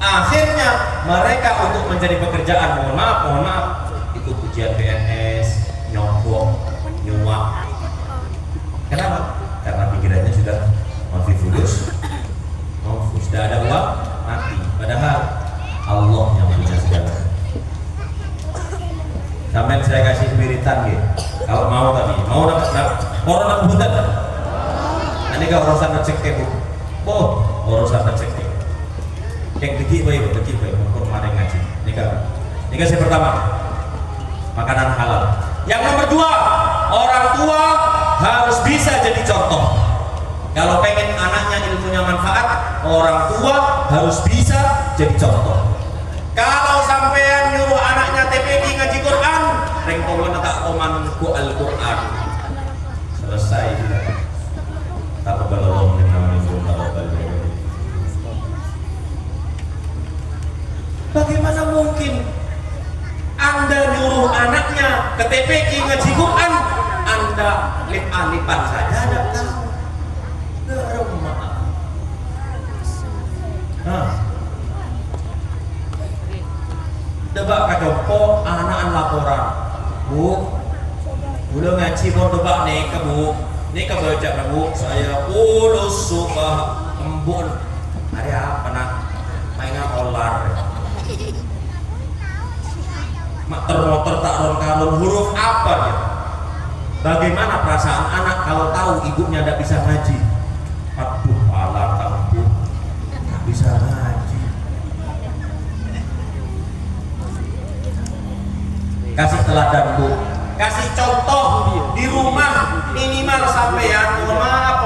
Speaker 2: Akhirnya mereka untuk mencari pekerjaan, mohon maaf, ikut ujian PNS, nyogok, nyuap. Kenapa? Karena pikirannya sudah mafi fulus mafus, sudah ada uang mati. Padahal Allah yang punya segala. Sampai saya kasih spiritan gitu. Kalau mau tadi, mau dapat orang budak. Ini kau urusan rezeki bu. Urusan rezeki. Yang dikit baik, untuk mana ngaji. Ini saya pertama, makanan halal. Yang nomor 2, orang tua harus bisa jadi contoh. Kalau pengen anaknya ilmunya manfaat, orang tua harus bisa jadi contoh. Kalau sampean nyuruh anaknya TPQ ngaji Quran, rengkongan tak omanku Al-Quran, selesai sudah. Taqabbalallahu minna wa minkum taqabbal. Bagaimana mungkin Anda nyuruh anaknya ke TPQ ngaji Quran, Anda lip-alipan saja tidak tahu. Debak kadompo anak laporan, bu, udah ngaji mau debak nih ke bu, nih ke baca bu, saya ulus suka embun, hari apa nak, mainan olar, motor tak ron huruf apa dia? Bagaimana perasaan anak kalau tahu ibunya tidak bisa ngaji? Aduh, alam kamu tak bisa ngaji. Kasih teladan bu, kasih contoh di rumah minimal sampean. Mohon maaf,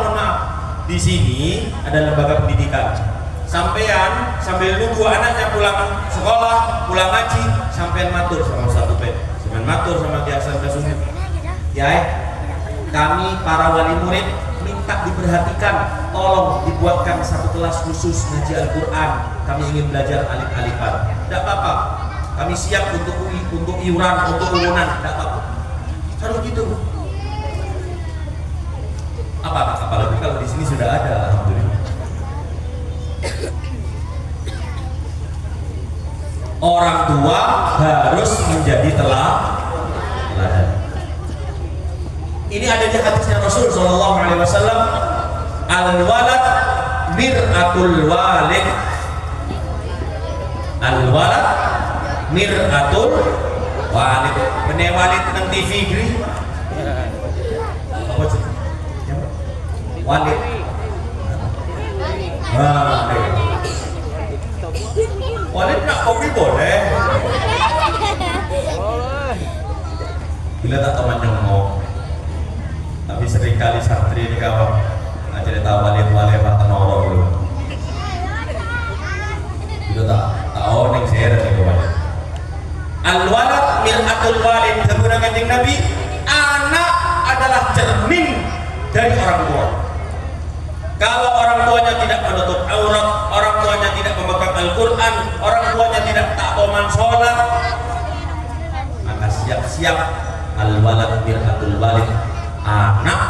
Speaker 2: di sini ada lembaga pendidikan. Sampean sambil nunggu anaknya pulang sekolah, pulang ngaji, sampean matur sama satu pet, sampean matur sama biasa kasumnya. Ya, kami para wali murid minta diperhatikan, tolong dibuatkan satu kelas khusus ngaji Al-Quran. Kami ingin belajar alif-alifan. Tidak apa-apa. Kami siap untuk iuran, untuk urunan, tidak apa-apa. Kalau gitu, apalagi kalau di sini sudah ada, alhamdulillah. Orang tua harus menjadi teladan. Ini ada di hadisnya Rasul Shallallahu Alaihi Wasallam. Al-walad mir'atul walid. Al-walad mir'atul walid. Bener walid nang TV gini. Apa sih? Walid. Walid nak kopi boleh. Bila tak teman yang mau. Tapi seringkali santri ini kawan cerita walid pak tenoro dulu. Itu tak tahu neng share nih kawan. Al-walad mir'atul walid, sabda Kanjeng Nabi, anak adalah cermin dari orang tua. Kalau orang tuanya tidak menutup aurat, orang tuanya tidak memegang Al-Quran, orang tuanya tidak takwaman sholat, maka siap-siap al-walad mir'atul walid, anak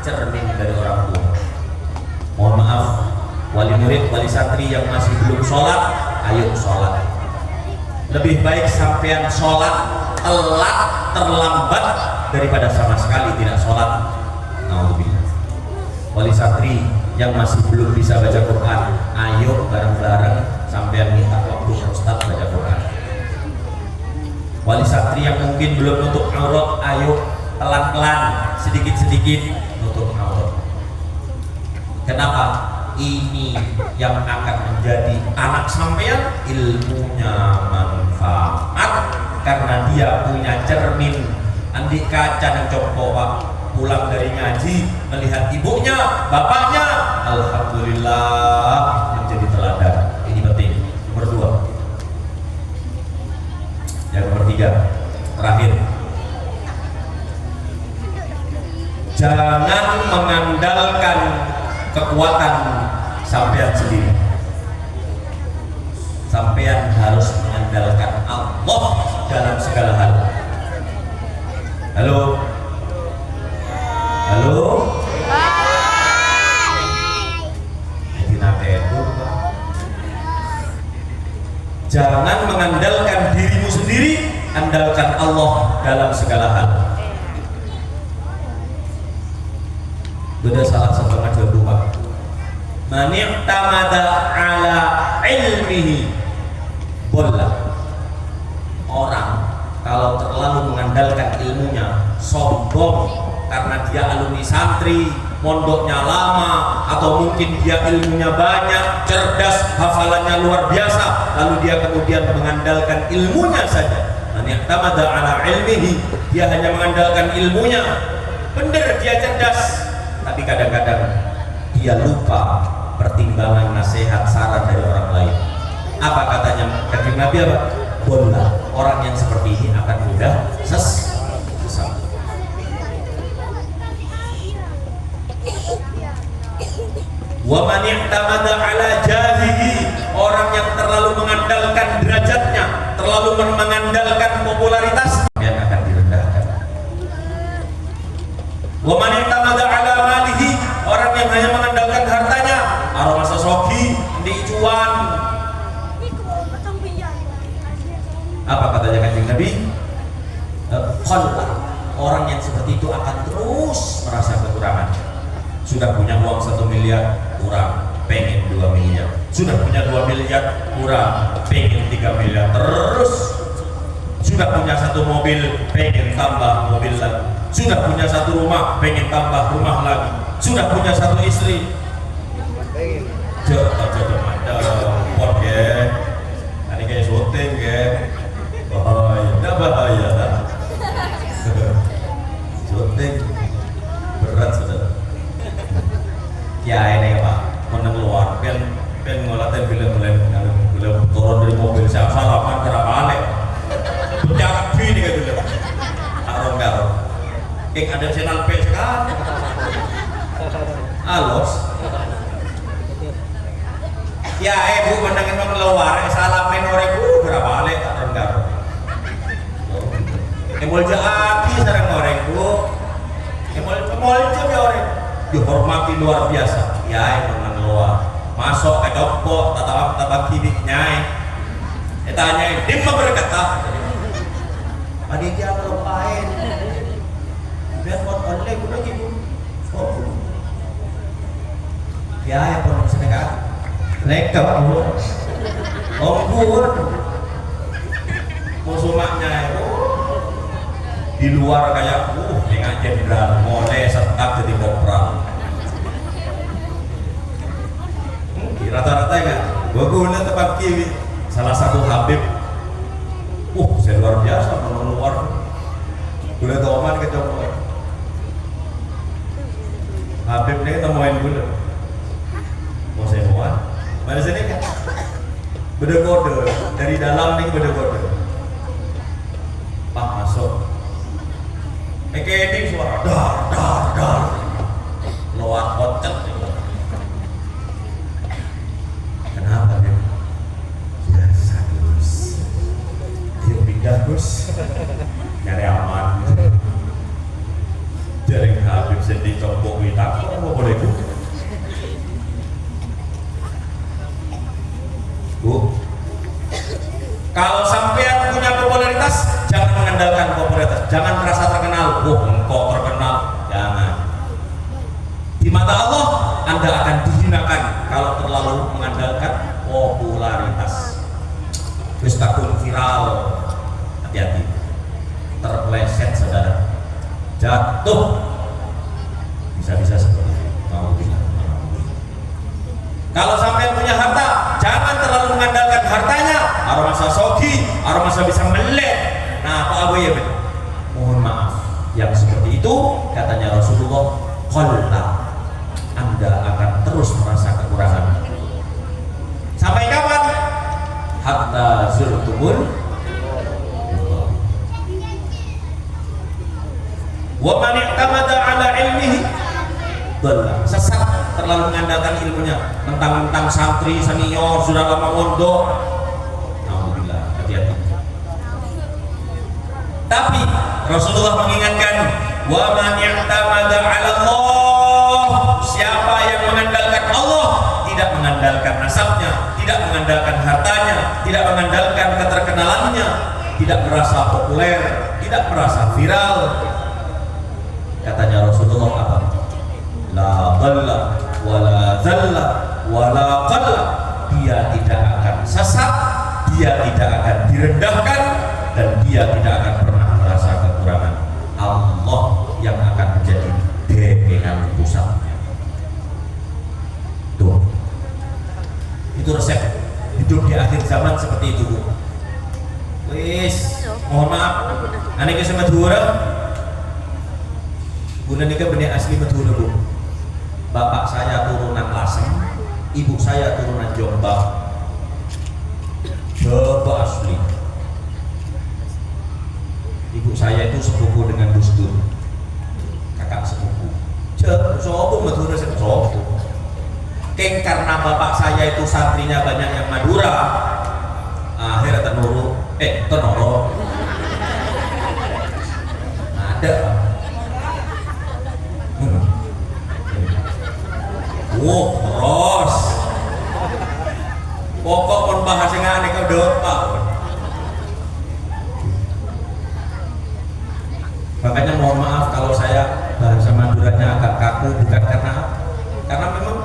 Speaker 2: cermin dari orang tua. Mohon maaf, wali murid, wali santri yang masih belum sholat, ayo sholat. Lebih baik sampean sholat telat, terlambat daripada sama sekali tidak sholat. Naudzubillah. Wali santri yang masih belum bisa baca Quran, ayo bareng-bareng sampean minta waktu Ustaz baca Quran. Wali santri yang mungkin belum nutup aurat, ayo pelan-pelan, sedikit-sedikit nutup aurat. Kenapa? Ini yang akan menjadi anak sampean ilmunya manfaat, karena dia punya cermin. Andi kaca dan copo pak, pulang dari ngaji melihat ibunya, bapaknya, alhamdulillah menjadi teladan. Ini penting. Nomor 2. Yang nomor 3, terakhir, jangan mengandalkan kekuatan sampean sendiri. Sampean harus mengandalkan Allah dalam segala hal. Halo? Halo? Jangan mengandalkan dirimu sendiri, andalkan Allah dalam segala hal. Beda salah satu ngajar doa. Man i'tamada ala ilmihi bolla. Orang kalau terlalu mengandalkan ilmunya, sombong karena dia alumni santri, mondoknya lama, atau mungkin dia ilmunya banyak, cerdas, hafalannya luar biasa, lalu dia kemudian mengandalkan ilmunya saja. Man i'tamada ala ilmihi, dia hanya mengandalkan ilmunya. Benar, dia cerdas, tapi kadang-kadang dia lupa pertimbangan, nasihat, saran dari orang lain. Apa katanya Kanjeng Nabi apa? Bola, orang yang seperti ini akan mudah sesat. Wa man i'tamada ala jahihi, orang yang terlalu mengandalkan derajatnya, terlalu mengandalkan popularitasnya, yang akan direndahkan. Wa man i'tamada ala malihi, orang yang hanya mengandalkan hartanya, aroma sosoki, di cuan. Apa katanya Kanjeng Nabi? Khalla, orang yang seperti itu akan terus merasa kekurangan. Sudah punya uang 1 miliar, kurang, pengen 2 miliar. Sudah punya 2 miliar, kurang, pengen 3 miliar. Terus sudah punya 1 mobil, pengen tambah mobil lagi. Sudah punya 1 rumah, pengen tambah rumah lagi. Sudah punya 1 istri. Jodoh ada pot ya. Ini kayak syuting ya. Bahaya, enggak bahaya kan? Syuting berat saudara. Ya ini Pak, menang luar, ben ngolatin film turun dari mobil saya salaman karena balik. Berjabi nih kayak gitu. Arong garong. Ada channel P sekarang. Alos. Ya ibu menangin keluar, salamin orang berapa balik tak rendah. Emol api sareng orang bu, emol ya orang, dihormati luar biasa. Ya menang luar, masuk ke dokpo, tatap kiri nyai, tanya dia berkata, panitia melupain, biar buat oleh udah gitu, ya yang perlu sedekah. Rekap bu, ompur, musumaknya itu di luar kayak dengan jenderal, mulai serta jadi kopral. Rata-rata kan, gue guna tempat kiri, salah satu Habib, saya luar biasa, menurut luar, gue toman kecoba. Habib ini temuin gue, mau saya muat. Mana sini kan? Beda kode dari dalam nih, beda kode. Pak masuk. Ini suara dar. Luar kocet. Kenapa dia? Biasa Gus. Dia pindah Gus. Nyari aman. Jaring Habib sedih combok witak. Apa boleh Bu? Bu, kalau sampean punya popularitas, jangan mengandalkan popularitas, jangan merasa terkenal. Engkau terkenal, jangan. Di mata Allah, Anda akan dihinakan kalau terlalu mengandalkan popularitas. Terus takut viral, hati-hati, terpleset saudara, jatuh, bisa-bisa seperti itu. Kalau sampai punya harta, jangan terlalu mengandalkan hartanya. Aroma sogi, aroma bisa melek. Nah, apa ya, Ben? Mohon maaf, yang seperti itu, katanya Rasulullah, qalla, Anda akan terus merasa kekurangan. Sampai kapan? Hatta zurtumul wa man i'tamada ala ilmihi dhalla. Sesat, terlalu mengandalkan ilmunya, mentang-mentang santri senior sudah lama mondok. Alhamdulillah, hati-hati. Tapi Rasulullah mengingatkan, wa man i'tamada ala Allah, siapa yang mengandalkan Allah, tidak mengandalkan nasabnya, tidak mengandalkan hartanya, tidak mengandalkan keterkenalannya, tidak merasa populer, tidak merasa viral. Katanya Rasulullah apa? La dhalla wala dhalla wala qalla. Dia tidak akan sesat, dia tidak akan direndahkan, dan dia tidak akan pernah merasa kekurangan. Allah yang akan menjadi dekenan pusatnya. Tuh, itu resep hidup di akhir zaman seperti itu, Bu. Wis, mohon maaf, ane ke sama Madura. Bunda nikah benih asli Madura, Bu. Bapak saya turunan Lasem, ibu saya turunan Jombang. Coba asli. Ibu saya itu sepupu dengan Gus Dur, kakak sepupu. Coba sopo Madura sopo. Keng karena bapak saya itu santrinya banyak yang Madura, akhirnya tenoro, tenoro. Ada. Terus pokok pun bahasanya aneh kau dopak. Makanya mohon maaf kalau saya bahasa Maduranya agak kaku, bukan karena memang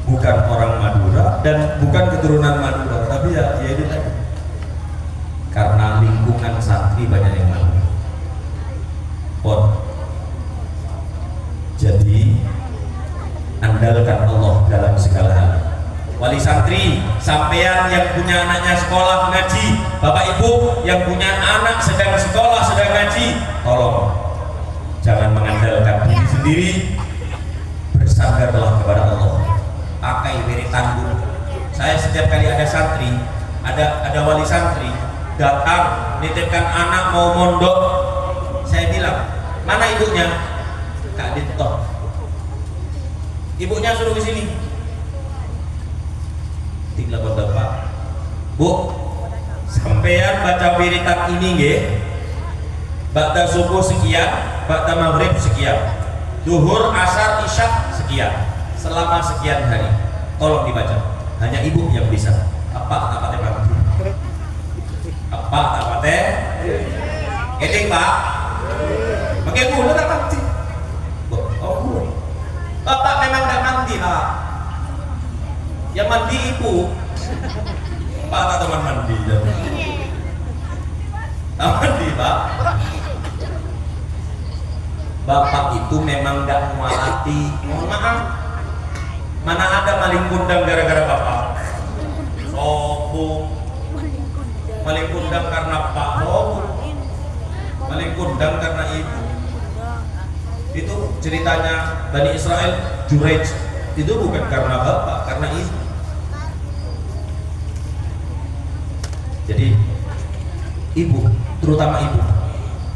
Speaker 2: bukan orang Madura dan bukan keturunan Madura, tapi ya itu tadi, karena lingkungan santri banyak yang Madura. Jadi andalkan Allah dalam segala hal. Wali santri, sampean yang punya anaknya sekolah ngaji, bapak ibu yang punya anak sedang sekolah sedang ngaji, tolong jangan mengandalkan diri sendiri, bersandarlah kepada Allah, pakai wiritan dulu. Saya setiap kali ada santri, ada wali santri datang nitipkan anak mau mondok, saya bilang, mana ibunya? Kak Dito. Ibunya suruh ke sini. Tinggal bapak, Bu, sampean baca wiritan ini nggih. Ba'da subuh sekian, ba'da maghrib sekian, duhur, asar, isya sekian, selama sekian hari. Tolong dibaca. Hanya ibu yang bisa. Apa teh Pak? Apa teh? Edeng Pak. Pakai mulu tak mandi. Oh mulu. Bapak memang tidak mandi Pak. Yang mandi ibu. Pak tak teman mandi. Tak mandi Pak. Bapak itu memang tidak mualati. Mohon maaf. Mana ada maling kundang gara-gara bapak? Sopo. Maling kundang karena Pak Sopo. Maling kundang karena ibu. Itu ceritanya Bani Israel, Juraij. Itu bukan karena bapak, karena ibu. Jadi ibu, terutama ibu,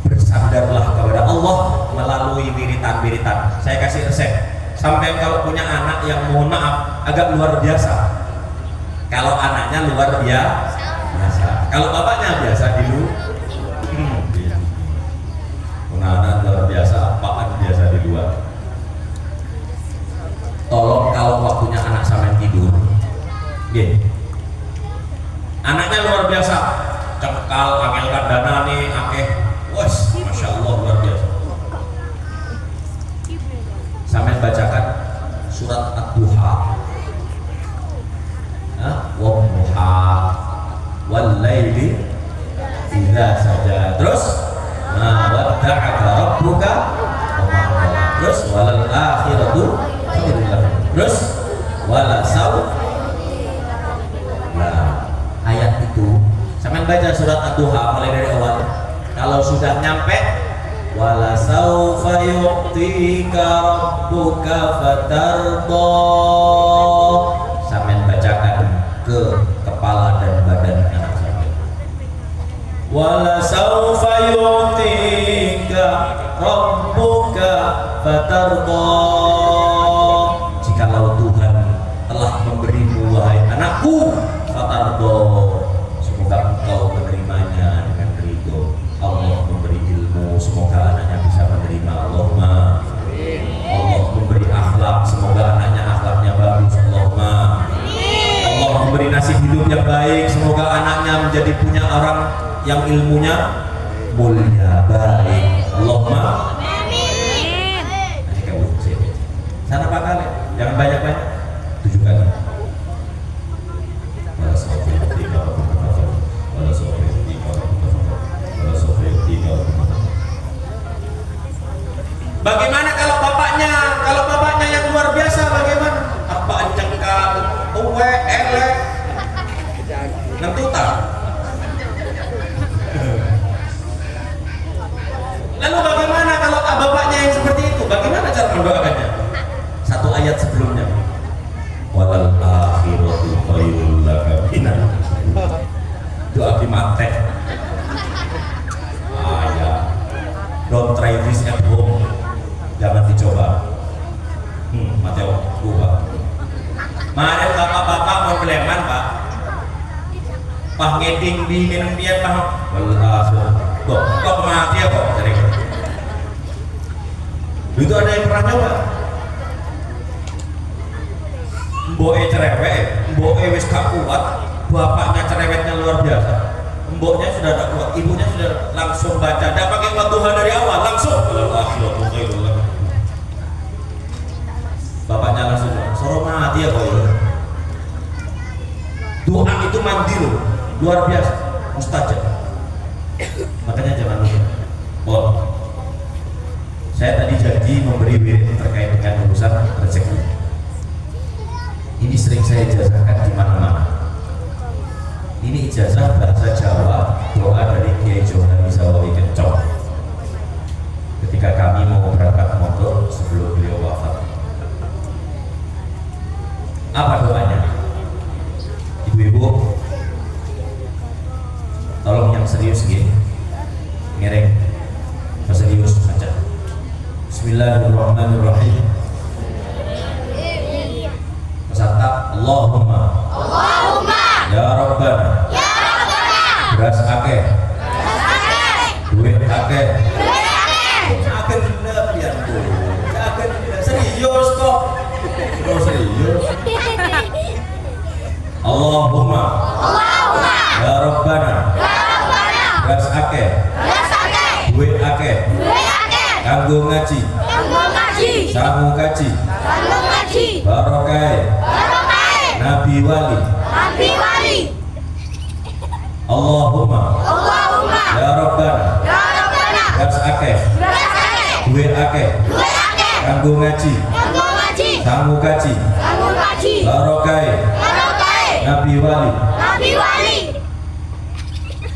Speaker 2: bersandarlah kepada Allah melalui wiritan-wiritan. Saya kasih resep. Sampai kalau punya anak yang mohon maaf agak luar biasa. Kalau anaknya luar biasa. Kalau bapaknya biasa dulu. Anak luar biasa, apaan biasa di luar. Tolong kalau waktunya anak sampai tidur, anaknya luar biasa, cekal, angel kandana nih, akeh, wes, masya Allah luar biasa. Sampai bacakan surat Ad-Duha, Wadduha, Wal-laili idza saja, terus wadda'aka rabbuka wa ma qala, terus walal akhiratu khairul lak, terus wala saw. Nah, ayat itu sampean baca surat Ad-Duha mulai dari awal. Kalau sudah nyampe wala saufa yu'tika rabbuka fatarda. Sampeyan bacakan ke kepala dan badan anak sampeyan. Wala saufa yu'tika rabbuka fatarda. Jikalau Tuhan telah memberimu wahai anakku fatarda, semoga engkau menerimanya dengan ridho. Allah memberi ilmu, semoga anaknya bisa menerima. Allahumma. Allah memberi akhlak, semoga anaknya akhlaknya bagus. Allahumma. Allah memberi nasib hidup yang baik, semoga anaknya menjadi punya orang yang ilmunya mulia baik. Allahumma. Nanti kamu sini. Sana Pak kali, jangan banyak-banyak. 7 kali. Wala sawfa yu'tika rabbuka fatarda. Wala sawfa yu'tika rabbuka fatarda. Wala sawfa yu'tika rabbuka fatarda. Bagaimana kalau bapaknya yang luar biasa, bagaimana? Apa cengkal, uwe, elek, nentuta. Lalu bagaimana kalau bapaknya yang seperti itu? Bagaimana cara mendoakannya? Satu ayat sebelumnya. Walal akhiratu khairul laka minan. Doa mate. Ya. Don't try this at home. Jangan dicoba. Mateo, Pak. Mari bapak-bapak mau beleman, Pak. Pak ngeding di minum dia, Pak. Walal akhiratu. Kok mati ya kok? Itu ada yang pernah nyoba. Mboknya cerewet, mboknya wis gak kuat, bapaknya cerewetnya luar biasa. Mboknya sudah tak kuat, ibunya sudah langsung baca, tidak pakai Tuhan dari awal, langsung. Bapaknya langsung, soro mati ya kok. Doa itu mandi loh, luar biasa, mustajab. Makanya jangan lupa. Saya tadi janji memberi wirid terkait dengan urusan rezeki. Ini sering saya ijazahkan di mana-mana. Ini ijazah bahasa Jawa, doa dari Kiai Johani Sawawi Kencok. Ketika kami mau berangkat mondok sebelum beliau wafat. Apa doanya? Ibu-ibu, tolong yang serius gini, ngereng, serius saja. Bismillahirrahmanirrahim. Pesantap Allahumma ya Rabbana beras akeh duit akeh akeh lebihan akeh serius kok serius. Allahumma ya Rabbana beras akeh duit akeh kanggo ngaji sangu kaji barokai Nabi wali Allahumma ya Rabbana beras akeh duit akeh kanggo ngaji sangu kaji barokai Nabi wali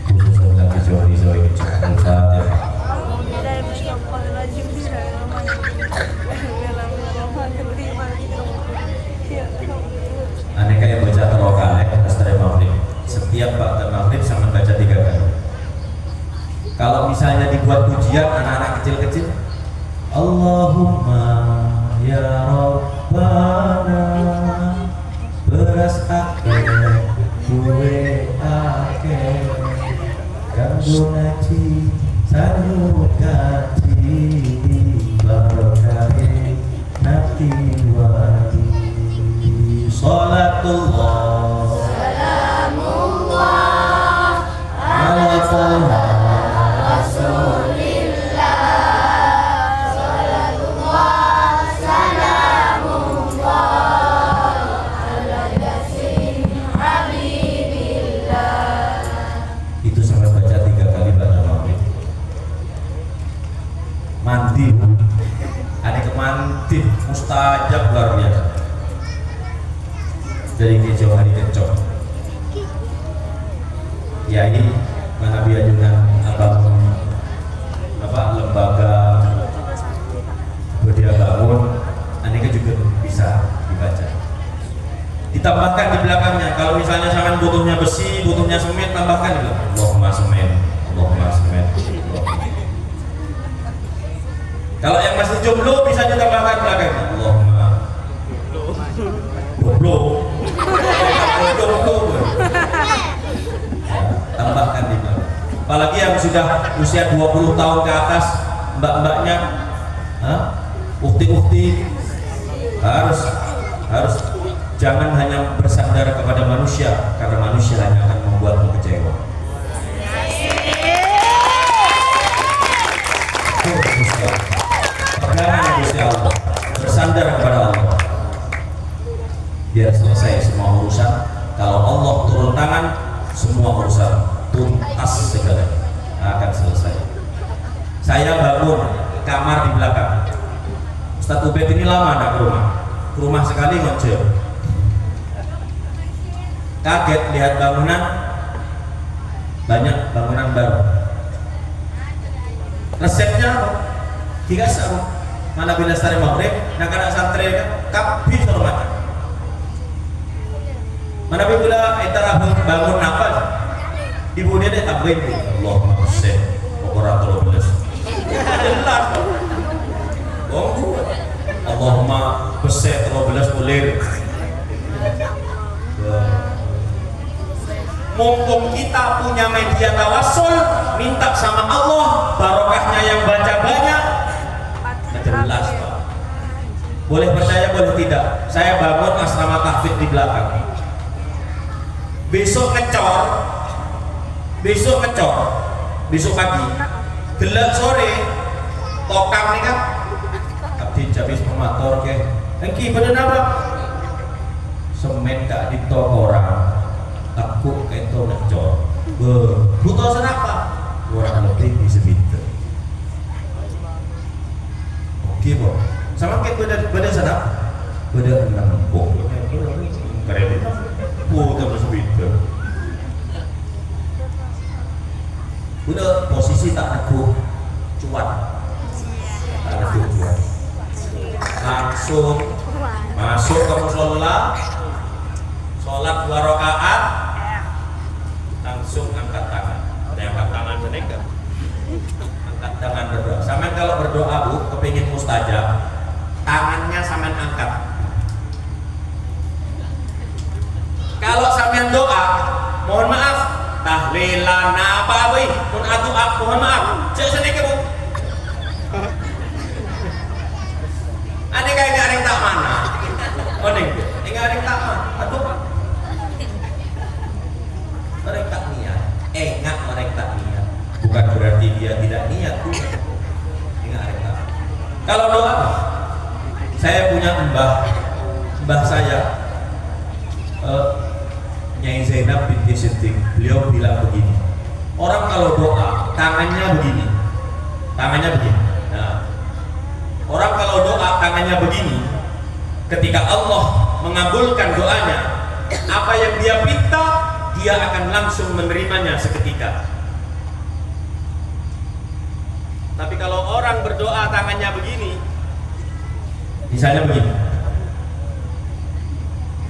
Speaker 2: khusus Nabi Johani Sawawi Kencok. Aneka yang baca terlokal setelah maghrib. Setiap ba'da maghrib sama baca 3 kali. Kalau misalnya dibuat pujian anak-anak kecil-kecil, Allahumma ya Rabbana beras akeh duwe akeh kanggo ngaji sangu kaji barokahe Nabi wali. Salatullah salamullah ala taha rasulillah. Salatullah salamullah ala yasin habibillah. Itu sampai baca 3 kali pada maghrib. Mandi ada kemantin mustajab luar biasa dari Kiai Johani Kencok. Kiai Manabi Ajunan Abang lembaga Ditambahkan di belakangnya. Kalau misalnya sampean butuhnya besi, butuhnya semen, tambahkan itu. Allahumma semen, Allahumma semen. Kalau yang masih jomblo bisa ditambahkan belakangnya. Allahumma jomblo. Jomblo. Tambahkan di belakang. Apalagi yang sudah usia 20 tahun ke atas, mbak-mbaknya, ukti-ukti, harus jangan hanya bersandar kepada manusia, karena manusia hanya akan membuatmu kecewa. Pegangan Gusti Allah, bersandar kepada Allah, biar selesai semua urusan. Kalau Allah turun tangan, semua urusan tuntas segala akan selesai. Saya bangun kamar di belakang. Ustadz Ubed ini lama nak ke rumah sekali ngoceh. Kaget lihat bangunan, banyak bangunan baru. Resepnya apa? Tiga sama. Mana bila sari maghrib, nak anak santri kapi hormat. Mana bila kita bangun apa? Ibu dia tambahin Allahumma kuseh pokora tolong belas. Jelas. Allahumma kuseh tolong belas bulir. Mumpung kita punya media tawasul, minta sama Allah barokahnya yang baca banyak. Jelas Pak. Boleh percaya boleh tidak. Saya bangun asrama tahfidz di belakang. Besok pagi gelap sore tokam nih kan abdi jabis pemator ke engki bener apa semen gak ditok orang aku keto ngecor butuh senapa kurang lebih di semeter. Oke boh sama kayak beda senap beda 6 pok keren butuh semeter. Udah posisi tak neguh cuan, langsung masuk ke musola, sholat 2 rakaat, langsung angkat tangan. Ada yang angkat tangan seneka, angkat tangan berdoa. Sampai kalau berdoa bu, kepingin mustajab, tangannya sampai angkat. Kalau sampai doa, mohon maaf. Tahlilan apa boy? Pun atu mohon maaf. Cek seneka bu. Ane kayak ngareng tak mana? Oning, ngareng tak mana? Aduh. Mereka tak niat. Enggak mereka tak niat. Bukan berarti dia tidak niat. Ngareng tak. Kalau doa, saya punya mbah saya. Nyai Zainab binti Siddiq, beliau bilang begini, orang kalau doa tangannya begini. Nah, orang kalau doa tangannya begini, ketika Allah mengabulkan doanya, apa yang dia minta, dia akan langsung menerimanya seketika. Tapi kalau orang berdoa tangannya begini, misalnya begini,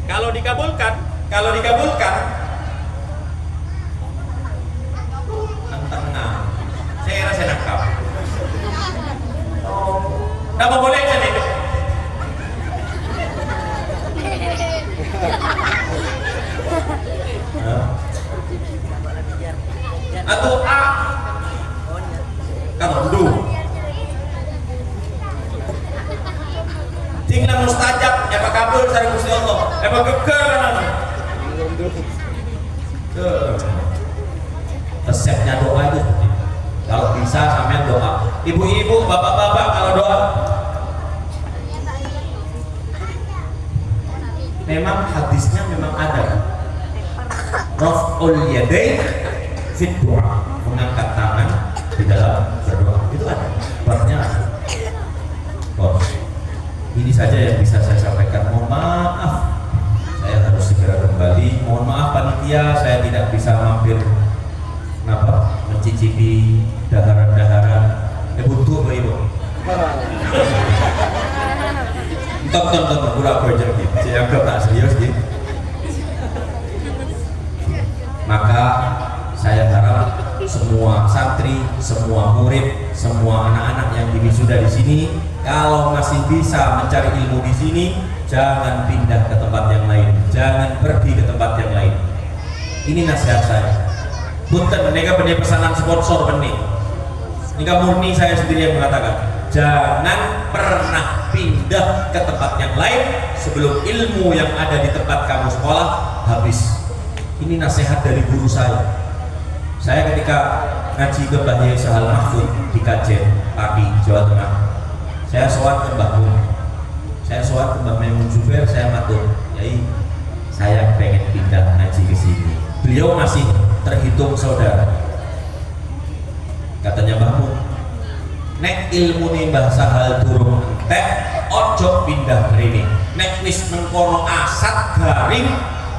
Speaker 2: kalau dikabulkan tengah saya rasa nakal apa boleh jadi atau A kamu dulu tinggal mustajab apa kabul dari Gusti Allah apa geger resepnya doa itu kalau bisa sampean doa. Ibu-ibu, bapak-bapak kalau doa memang hadisnya memang ada raf'ul yadain fit doa, mengangkat tangan di dalam berdoa itu ada babnya. Oh, ini saja yang bisa saya sampaikan. Mohon maaf saya harus segera kembali. Mohon maaf panitia, saya tidak bisa mampir mencicipi daharan-daharan butuh ibu. Tonton pula belajar gitu. Saya anggap tak serius gitu. semua murid, semua anak-anak yang sudah di sini, kalau masih bisa mencari ilmu di sini, jangan pindah ke tempat yang lain, jangan pergi ke tempat yang lain. Ini nasihat saya. Punten, mereka punya pesanan sponsor benih. Ini murni saya sendiri yang mengatakan, jangan pernah pindah ke tempat yang lain sebelum ilmu yang ada di tempat kamu sekolah habis. Ini nasihat dari guru saya. Saya ketika ngaji ke Mbah Yai Sahal Mahfud di Kajen, Pati, Jawa Tengah, saya sowan ke Mbah Mun, saya sowan ke Mbah Maimun Jubair, saya matur, Yai, saya pengen pindah ngaji ke sini. Beliau masih terhitung saudara. Katanya Mbah Mun, nek ilmu nih Mbah Sahal durung entek, ojo pindah mrene. Nek wis mengkono asat garing,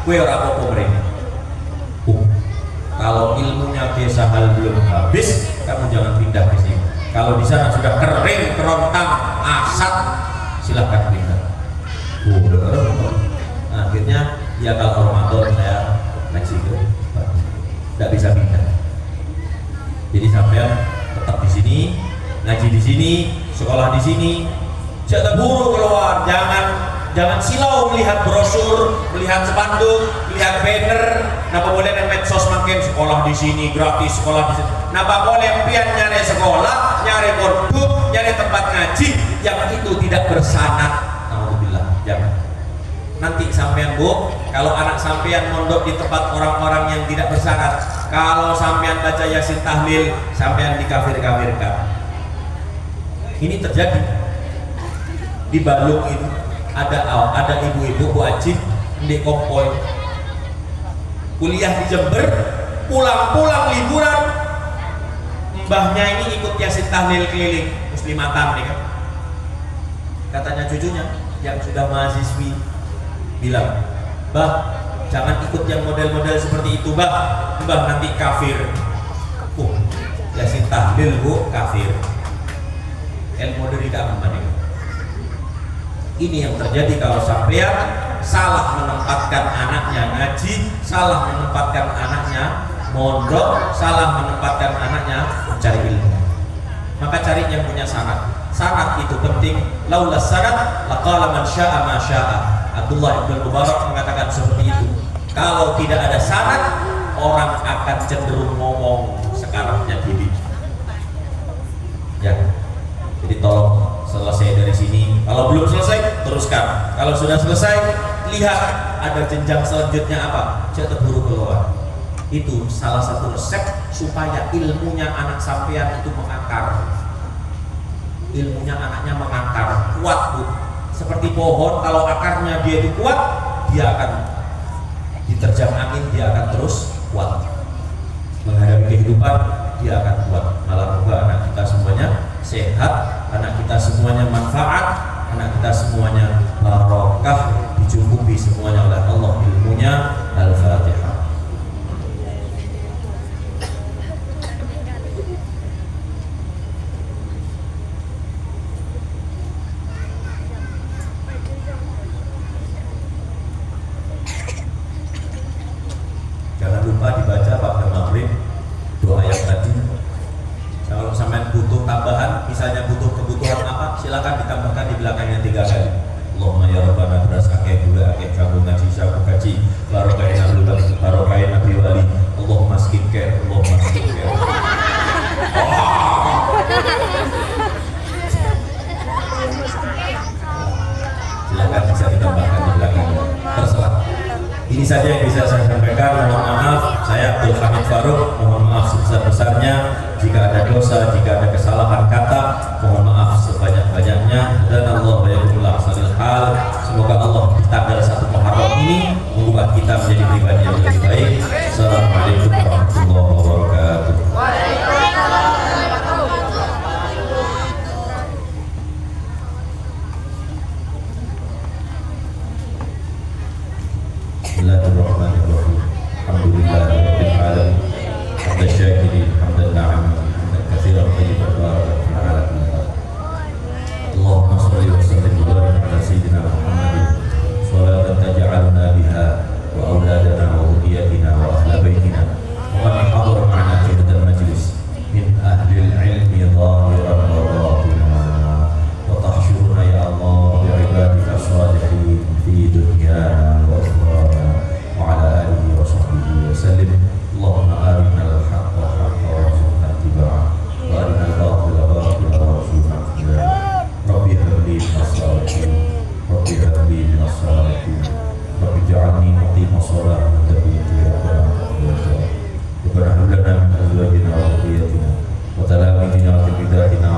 Speaker 2: kowe ora apa-apa mrene. Kalau ilmunya Mbah Sahal belum habis, kamu jangan pindah ke sini. Kalau di sana sudah kering, kerontang, asat, silahkan pindah. Nah, akhirnya ya kalau Ramadan saya ngaji ke tidak bisa pindah. Jadi sampean tetap di sini, ngaji di sini, sekolah di sini, jangan buru keluar, jangan silau melihat brosur, melihat spanduk, melihat banner. Napa boleh nang medsos makin sekolah di sini gratis, sekolah di sini. Napa boleh pian nyari sekolah, nyari produk, nyari tempat ngaji yang itu tidak bersanad. Alhamdulillah, jangan. Nanti sampean Bu, kalau anak sampean mondok di tempat orang-orang yang tidak bersanad, kalau sampean baca Yasin tahlil, sampean dikafir-kafirkan. Ini terjadi di Balung itu ada ibu-ibu Bu Aji di Kompoi kuliah di Jember, pulang-pulang liburan mbahnya ini ikut Yasin tahlil keliling muslimatan nih kan. Katanya cucunya yang sudah mahasiswi bilang, Mbah jangan ikut yang model-model seperti itu Mbah nanti kafir. Yasin tahlil Bu kafir. Ilmu dari keamanan ini. Ini yang terjadi kalau sampean salah menempatkan anaknya ngaji, salah menempatkan anaknya mondok, salah menempatkan anaknya mencari ilmu. Maka cari yang punya sanad. Sanad itu penting. Laulas sanad laqala man syaa ma syaa. Abdullah ibn Mubarak mengatakan seperti itu. Kalau tidak ada sanad, orang akan cenderung ngomong sekarangnya gini. Ya. Jadi tolong selesai dari sini. Kalau belum selesai, teruskan. Kalau sudah selesai, lihat ada jenjang selanjutnya apa. Jangan terburu keluar. Itu salah satu resep supaya ilmunya anak sampean itu mengakar. Ilmunya anaknya mengakar, kuat Bu. Seperti pohon, kalau akarnya dia itu kuat, dia akan diterjang angin, dia akan terus kuat. Menghadapi kehidupan, dia akan kuat. Malah moga anak kita semuanya sehat, anak kita semuanya manfaat, anak kita semuanya barokah, dicukupi semuanya oleh Allah ilmunya. Al-Fatihah. Jangan lupa dibaca pada maghrib doa yang tadi. Kalau sampai butuh tambahan, misalnya butuh kebutuhan apa, silakan ditambahkan di belakangnya 3 kali. Allahumma ya Rabbana beras kakek gula kakek kamu ngaji saku kaji barokain abdullah barokain nabi wali Allahumma skincare Allahumma skincare. Silakan bisa ditambahkan di belakangnya. Terserah. Ini saja yang bisa saya sampaikan. Mohon maaf, saya Abdul Hamid Faruk. Mohon maaf sebesar-besarnya jika ada dosa, jika ada kesalahan kata. Mohon maaf sebanyak-banyaknya. Dan Allah bayakumullah salil hal. Semoga Allah di tanggal 1 Muharram ini mengubah kita menjadi pribadi yang lebih baik. Assalamualaikum warahmatullahi wabarakatuh. Bismillahirrahmanirrahim. Alhamdulillahirabbil alamin. Hamdan syakirin, hamdan na'imin, hamdan katsiran thayyiban barakan ala kulli. Allahumma shalli wa sallim wa barik ala sayyidina Muhammadin shalatan taj'alna biha wa auladana wa dhurriyyatina wa ahla baitina wa man hadara ma'ana fi hadzal majlis min ahli واجعلني مقيم الصلاة من ذريتي ربنا ربنا هب لنا من أزواجنا وذريتنا وتلاميذنا وذرياتنا